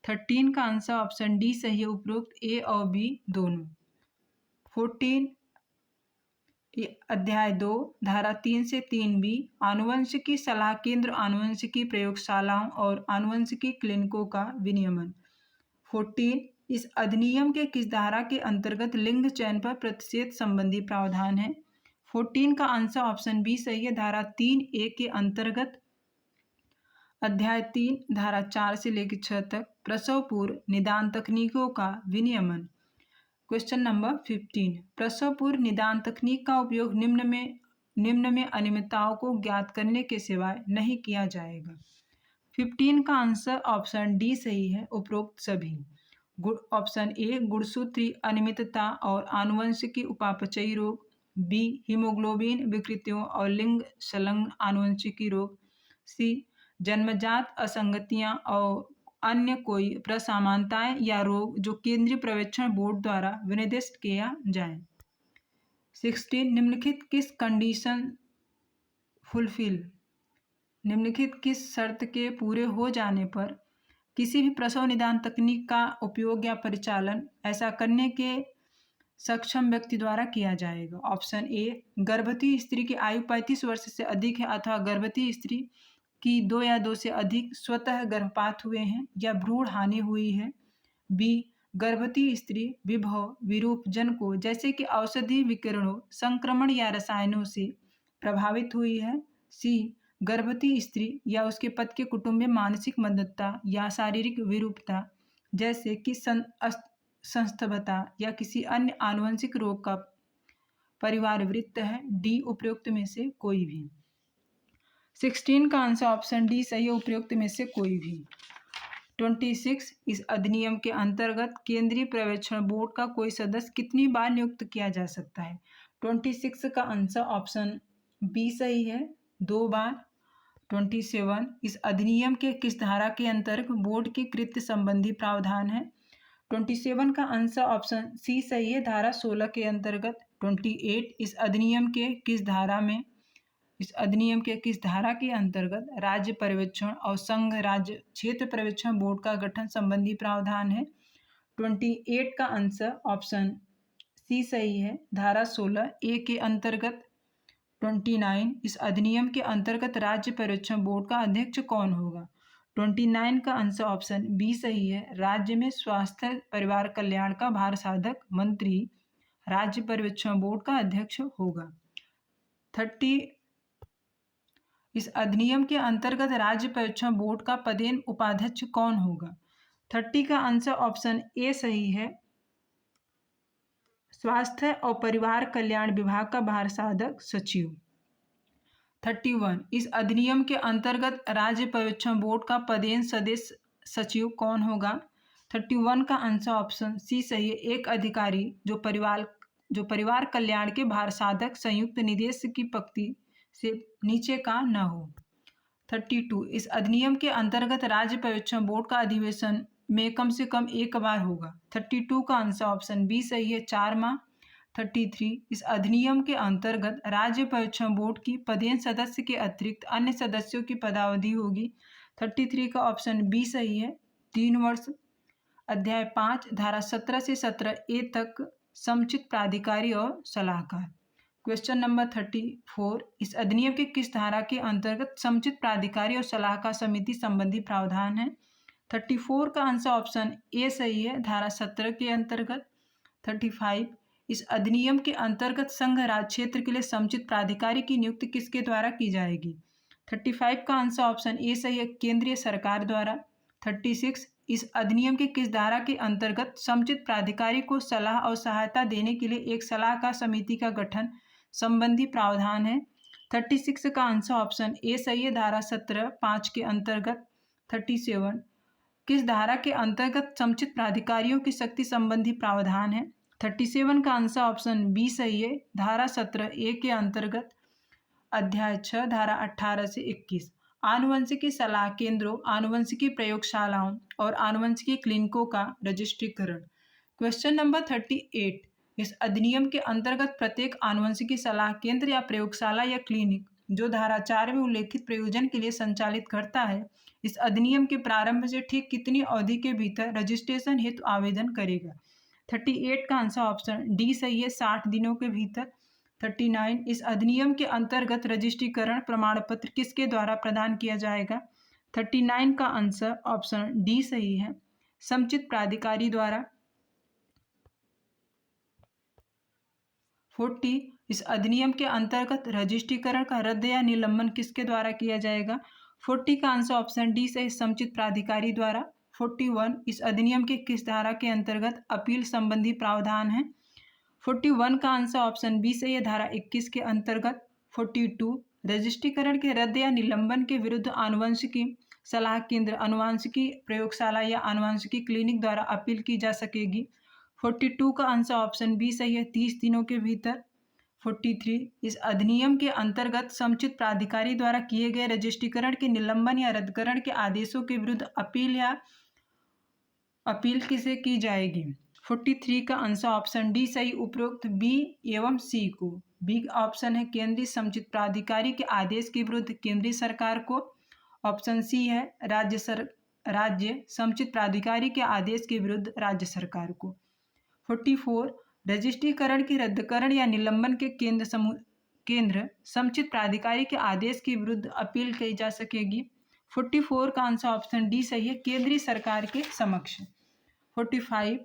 13 का आंसर ऑप्शन डी सही है, उपरोक्त ए और बी दोनों। 14 अध्याय 2 धारा 3 से 3B आनुवंशिकी सलाह केंद्र, आनुवंशिकी प्रयोगशालाओं और आनुवंशिकी क्लिनिकों का विनियमन। 14 इस अधिनियम के किस धारा के अंतर्गत लिंग चयन पर प्रतिषेध संबंधी प्रावधान है। 14 का आंसर ऑप्शन बी सही है, धारा 3A के अंतर्गत। अध्याय 3 धारा 4 से लेकर 6 तक प्रसव पूर्व निदान तकनीकों का विनियमन। क्वेश्चन नंबर 15 प्रसव पूर्व निदान तकनीक का उपयोग निम्न में अनियमितताओं को ज्ञात करने के सिवाय नहीं किया जाएगा। 15 का आंसर ऑप्शन डी सही है, उपरोक्त सभी। ऑप्शन ए गुणसूत्री अनियमितता और आनुवंशिकी उपापचयी रोग। बी हीमोग्लोबिन विकृतियों और लिंग संलग्न आनुवंशिकी रोग। सी जन्मजात असंगतियां और अन्य कोई प्रसामान्यताएं या रोग जो केंद्रीय पर्यवेक्षण बोर्ड द्वारा विनिर्दिष्ट किया जाए। 16 निम्नलिखित किस कंडीशन फुलफिल निम्नलिखित किस शर्त के पूरे हो जाने पर किसी भी प्रसव निदान तकनीक का उपयोग या परिचालन ऐसा करने के सक्षम व्यक्ति द्वारा किया जाएगा। ऑप्शन ए गर्भवती स्त्री की आयु 35 वर्ष से अधिक है अथवा गर्भवती स्त्री कि 2 या 2 से अधिक स्वतः गर्भपात हुए हैं या भ्रूण हानि हुई है। बी गर्भवती स्त्री विभव विरूपजन को जैसे कि औषधि विकिरणों, संक्रमण या रसायनों से प्रभावित हुई है। सी गर्भवती स्त्री या उसके पति के कुटुंब में मानसिक मंदता या शारीरिक विरूपता जैसे कि संस्थभता या किसी अन्य आनुवंशिक रोग का परिवार वृत्त है। डी उपयुक्त में से कोई भी। 16 का आंसर ऑप्शन डी सही है, उपयुक्त में से कोई भी। 26 इस अधिनियम के अंतर्गत केंद्रीय पर्यवेक्षण बोर्ड का कोई सदस्य कितनी बार नियुक्त किया जा सकता है। 26 का आंसर ऑप्शन बी सही है, 2 बार। 27 इस अधिनियम के किस धारा के अंतर्गत बोर्ड के कृत्य संबंधी प्रावधान है। 27 का आंसर ऑप्शन सी सही है, धारा 16 के अंतर्गत। 28 इस अधिनियम के किस धारा के अंतर्गत राज्य पर्यवेक्षण और संघ राज्य क्षेत्र पर्यवेक्षण बोर्ड का गठन संबंधी प्रावधान है। 28 का आंसर ऑप्शन सी सही है, धारा 16A के अंतर्गत। 29 इस अधिनियम के अंतर्गत राज्य पर्यवेक्षण बोर्ड का अध्यक्ष कौन होगा। 29 का आंसर ऑप्शन बी सही है, राज्य में स्वास्थ्य परिवार कल्याण का भार साधक मंत्री राज्य पर्यवेक्षण बोर्ड का अध्यक्ष होगा। 30 इस अधिनियम के अंतर्गत राज्य पर्यवेक्षण बोर्ड का पदेन उपाध्यक्ष कौन होगा। 30 का आंसर ऑप्शन ए सही है, स्वास्थ्य और परिवार कल्याण विभाग का भार साधक सचिव। 31 इस अधिनियम के अंतर्गत राज्य पर्यवेक्षण बोर्ड का पदेन सदस्य सचिव कौन होगा। 31 का आंसर ऑप्शन सी सही है, एक अधिकारी जो परिवार कल्याण के भार साधक संयुक्त निदेशक की पंक्ति से नीचे का न हो। 32 इस अधिनियम के अंतर्गत राज्य पर्यवेक्षण बोर्ड का अधिवेशन में कम से कम एक बार होगा। 32 का आंसर ऑप्शन बी सही है, 4 माह। 33 इस अधिनियम के अंतर्गत राज्य पर्यवेक्षण बोर्ड की पदेन सदस्य के अतिरिक्त अन्य सदस्यों की पदावधि होगी। 33 का ऑप्शन बी सही है, 3 वर्ष। अध्याय 5 धारा 17 से 17A तक समुचित प्राधिकारी और सलाहकार। क्वेश्चन नंबर 34 इस अधिनियम के किस धारा के अंतर्गत समुचित प्राधिकारी और सलाहकार समिति संबंधी प्रावधान है। 34 का आंसर ऑप्शन ए सही है, धारा 17 के अंतर्गत। 35 इस अधिनियम के अंतर्गत संघ राज्य क्षेत्र के लिए समुचित प्राधिकारी की नियुक्ति किसके द्वारा की जाएगी। 35 का आंसर ऑप्शन ए सही है, केंद्रीय सरकार द्वारा। 36 इस अधिनियम के किस धारा के अंतर्गत समुचित प्राधिकारी को सलाह और सहायता देने के लिए एक सलाहकार समिति का गठन संबंधी प्रावधान है? 36 का आंसर ऑप्शन ए सही है, धारा 17(5) के अंतर्गत। 37 किस धारा के अंतर्गत समुचित प्राधिकारियों की शक्ति संबंधी प्रावधान है? 37 का आंसर ऑप्शन बी सही है, धारा 17(a) के अंतर्गत। अध्याय 6 धारा 18 से 21 आनुवंशिकी सलाह केंद्रों, आनुवंशिकी प्रयोगशालाओं और आनुवंशिकी क्लिनिकों का रजिस्ट्रीकरण। क्वेश्चन नंबर 38 इस अधिनियम के अंतर्गत प्रत्येक आनुवंशिकी सलाह केंद्र या प्रयोगशाला या क्लिनिक जो धारा 4 में उल्लेखित प्रयोजन के लिए संचालित करता है, इस अधिनियम के प्रारंभ से ठीक कितनी अवधि के भीतर रजिस्ट्रेशन हेतु आवेदन करेगा? 38 का आंसर ऑप्शन डी सही है, 60 दिनों के भीतर। 39 इस अधिनियम के अंतर्गत रजिस्ट्रीकरण प्रमाण पत्र किसके द्वारा प्रदान किया जाएगा? 39 का आंसर ऑप्शन डी सही है, समुचित प्राधिकारी द्वारा। 40 इस अधिनियम के अंतर्गत रजिस्ट्रीकरण का रद्द या निलंबन किसके द्वारा किया जाएगा? 40 का आंसर ऑप्शन डी सही, समुचित प्राधिकारी द्वारा। 41 इस अधिनियम के किस धारा के अंतर्गत अपील संबंधी प्रावधान है? 41 का आंसर ऑप्शन बी सही है, धारा 21 के अंतर्गत। 42 रजिस्ट्रीकरण के रद्द या निलंबन के विरुद्ध आनुवंशिकी सलाह केंद्र, आनुवंशिकी प्रयोगशाला या आनुवंशिकी क्लिनिक द्वारा अपील की जा सकेगी। 42 का आंसर ऑप्शन बी सही है, 30 दिनों के भीतर। 43 इस अधिनियम के अंतर्गत समुचित प्राधिकारी द्वारा किए गए रजिस्ट्रीकरण के निलंबन या रद्दकरण के आदेशों के विरुद्ध अपील किसे की जाएगी? 43 का आंसर ऑप्शन डी सही, उपरोक्त बी एवं सी को। बी ऑप्शन है केंद्रीय समुचित प्राधिकारी के आदेश के विरुद्ध केंद्रीय सरकार को। ऑप्शन सी है राज्य समुचित प्राधिकारी के आदेश के विरुद्ध राज्य सरकार को। 44 रजिस्ट्रीकरण के रद्दकरण या निलंबन के केंद्र समुचित प्राधिकारी के आदेश के विरुद्ध अपील की जा सकेगी। 44 का आंसर ऑप्शन डी सही है, केंद्रीय सरकार के समक्ष। 45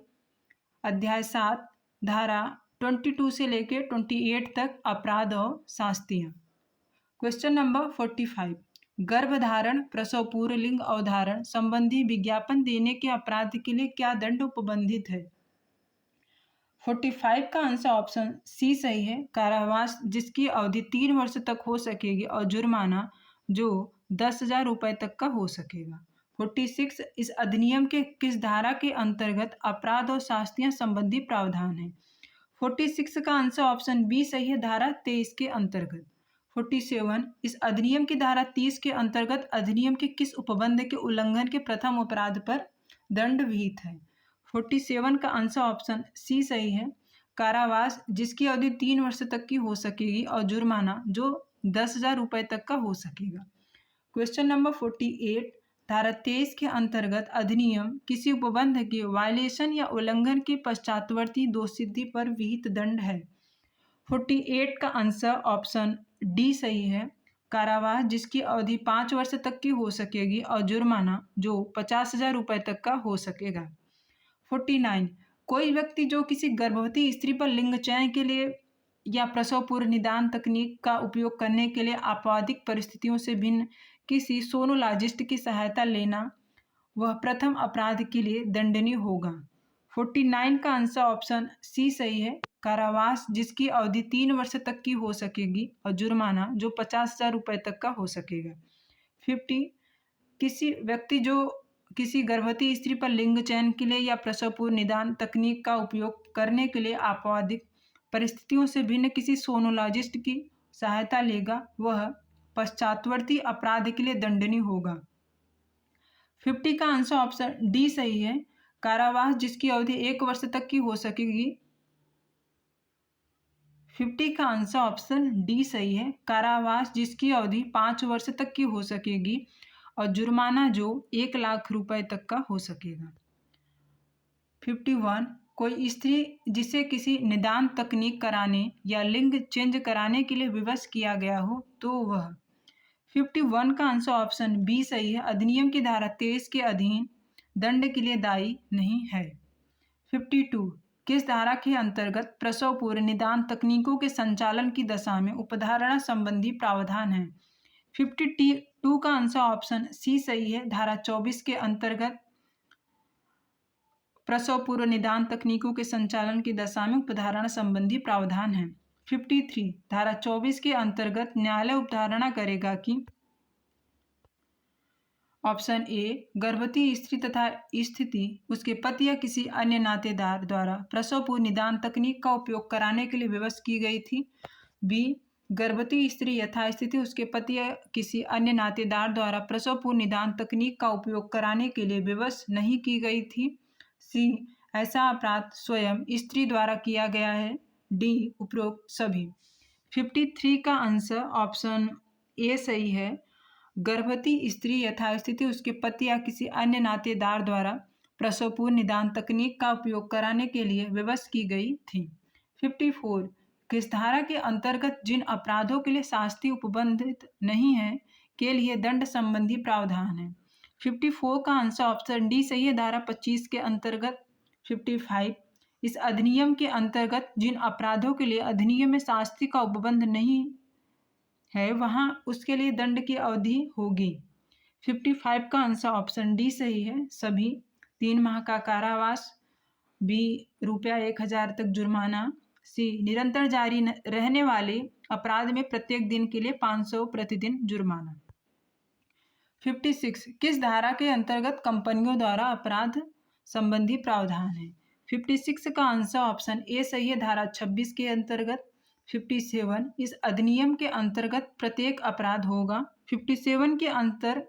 अध्याय 7 धारा 22 से लेकर 28 तक अपराध और शास्तियाँ। क्वेश्चन नंबर 45 गर्भधारण, प्रसव पूर्व लिंग अवधारण संबंधी विज्ञापन देने के अपराध के लिए क्या दंड उपबंधित है? 45 का आंसर ऑप्शन सी सही है, कारावास जिसकी अवधि 3 वर्ष तक हो सकेगी और जुर्माना जो 10,000 रुपये तक का हो सकेगा। 46 इस अधिनियम के किस धारा के अंतर्गत अपराध और शास्तियाँ संबंधी प्रावधान है? 46 का आंसर ऑप्शन बी सही है, धारा 23 के अंतर्गत। 47 इस अधिनियम की धारा 30 के अंतर्गत अधिनियम के किस उपबंध के उल्लंघन के प्रथम अपराध पर दंड विहित है? 47 का आंसर ऑप्शन सी सही है, कारावास जिसकी अवधि 3 वर्ष तक की हो सकेगी और जुर्माना जो 10,000 रुपये तक का हो सकेगा। क्वेश्चन नंबर 48 धारा 23 के अंतर्गत अधिनियम किसी उपबंध के वायलेशन या उल्लंघन के पश्चातवर्ती दोषसिद्धि पर विहित दंड है? 48 का आंसर ऑप्शन डी सही है, कारावास जिसकी अवधि 5 वर्ष तक की हो सकेगी और जुर्माना जो 50,000 रुपये तक का हो सकेगा। 49 कोई व्यक्ति जो किसी गर्भवती स्त्री पर लिंग चयन के लिए या प्रसव पूर्व निदान तकनीक का उपयोग करने के लिए आपराधिक परिस्थितियों से भिन्न किसी सोनोलॉजिस्ट की सहायता लेना, वह प्रथम अपराध के लिए दंडनीय होगा। 49 का आंसर ऑप्शन सी सही है, कारावास जिसकी अवधि 3 वर्ष तक की हो सकेगी और जुर्माना जो 50,000 रुपये तक का हो सकेगा। 50 किसी व्यक्ति जो किसी गर्भवती स्त्री पर लिंग चयन के लिए या प्रसव पूर्व निदान तकनीक का उपयोग करने के लिए आपराधिक परिस्थितियों से भिन्न किसी सोनोलॉजिस्ट की सहायता लेगा, वह पश्चातवर्ती अपराध के लिए दंडनीय होगा। 50 का आंसर ऑप्शन डी सही है, कारावास जिसकी अवधि 1 वर्ष तक की हो सकेगी। 50 का आंसर ऑप्शन डी सही है, कारावास जिसकी अवधि 5 वर्ष तक की हो सकेगी और जुर्माना जो 1 लाख रुपए तक का हो सकेगा। 51 कोई स्त्री जिसे किसी निदान तकनीक कराने या लिंग चेंज कराने के लिए विवश किया गया हो तो वह। 51 का आंसर ऑप्शन बी सही है, अधिनियम की धारा 23 के अधीन दंड के लिए दायी नहीं है। 52 किस धारा के अंतर्गत प्रसव पूर्व निदान तकनीकों के संचालन की दशा में उपधारणा संबंधी प्रावधान है? 52 का आंसर ऑप्शन सी सही है, धारा 24 के अंतर्गत। प्रसव पूर्व निदान तकनीकों के संचालन की दशा में उपधारणा संबंधी प्रावधान है। 53 धारा 24 के अंतर्गत न्यायालय उपधारणा करेगा कि ऑप्शन ए, गर्भवती स्त्री तथा स्थिति उसके पति या किसी अन्य नातेदार द्वारा प्रसव पूर्व निदान तकनीक का उपयोग कराने के लिए विवश की गई थी। बी, गर्भवती स्त्री यथास्थिति उसके पति या किसी अन्य नातेदार द्वारा प्रसव पूर्व निदान तकनीक का उपयोग कराने के लिए विवश नहीं की गई थी। सी, ऐसा अपराध स्वयं स्त्री द्वारा किया गया है। डी, उपरोक्त सभी। 53 का आंसर ऑप्शन ए सही है। गर्भवती स्त्री यथास्थिति उसके पति या किसी अन्य नातेदार द्वारा प्रसव पूर्व निदान तकनीक का उपयोग कराने के लिए विवश की गई थी। 54 किस धारा के अंतर्गत जिन अपराधों के लिए शास्ति उपबंधित नहीं है के लिए दंड संबंधी प्रावधान है। 54 का आंसर ऑप्शन डी सही है, धारा 25 के अंतर्गत। 55 इस अधिनियम के अंतर्गत जिन अपराधों के लिए अधिनियम में शास्ति का उपबंध नहीं है वहां उसके लिए दंड की अवधि होगी। 55 का आंसर ऑप्शन डी सही है, सभी। 3 माह का कारावास। बी, ₹1000 तक जुर्माना। सी, निरंतर जारी रहने वाले अपराध में प्रत्येक दिन के लिए 500 प्रतिदिन जुर्माना। 56 किस धारा के अंतर्गत कंपनियों द्वारा अपराध संबंधी प्रावधान है। 56 का आंसर ऑप्शन ए सही है, धारा 26 के अंतर्गत। 57 इस अधिनियम के अंतर्गत प्रत्येक अपराध होगा। 57 के अंतर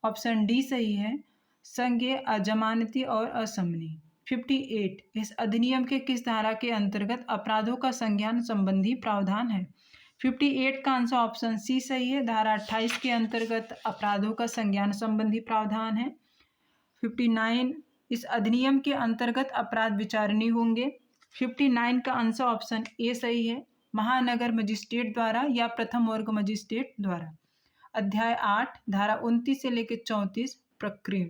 ऑप्शन डी सही है, संज्ञेय, अजमानती और असमनी। 58 इस अधिनियम के किस धारा के अंतर्गत अपराधों का संज्ञान संबंधी प्रावधान है। 58 का आंसर ऑप्शन सी सही है, धारा 28 के अंतर्गत अपराधों का संज्ञान संबंधी प्रावधान है। 59 इस अधिनियम के अंतर्गत अपराध विचारणीय होंगे। 59 का आंसर ऑप्शन ए सही है, महानगर मजिस्ट्रेट द्वारा या प्रथम वर्ग मजिस्ट्रेट द्वारा। अध्याय 8 धारा 29 से लेकर 34 प्रक्रिया।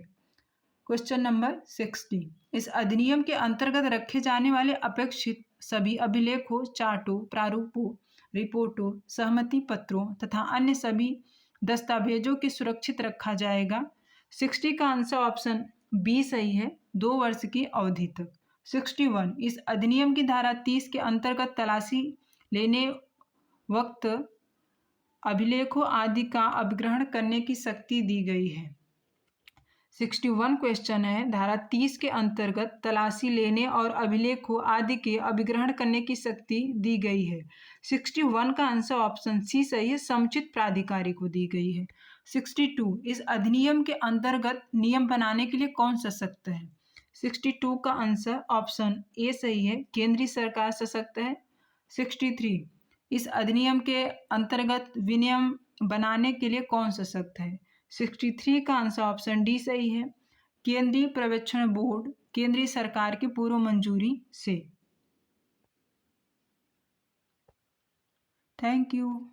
क्वेश्चन नंबर 60 इस अधिनियम के अंतर्गत रखे जाने वाले अपेक्षित सभी अभिलेखों, चार्टों, प्रारूपों, रिपोर्टों, सहमति पत्रों तथा अन्य सभी दस्तावेजों के सुरक्षित रखा जाएगा। 60 का आंसर ऑप्शन बी सही है, 2 वर्ष की अवधि तक। 61 इस अधिनियम की धारा 30 के अंतर्गत तलाशी लेने वक्त अभिलेखों आदि का अभिग्रहण करने की शक्ति दी गई है। 61 क्वेश्चन है, धारा 30 के अंतर्गत तलाशी लेने और अभिलेखों आदि के अभिग्रहण करने की शक्ति दी गई है। 61 का आंसर ऑप्शन सी सही है, समुचित प्राधिकारी को दी गई है। 62 इस अधिनियम के अंतर्गत नियम बनाने के लिए कौन सशक्त है। 62 का आंसर ऑप्शन ए सही है, केंद्रीय सरकार सशक्त है। 63 इस अधिनियम के अंतर्गत विनियम बनाने के लिए कौन सशक्त है। 63 का आंसर ऑप्शन डी सही है, केंद्रीय पर्यवेक्षण बोर्ड, केंद्रीय सरकार की पूर्व मंजूरी से। Thank you.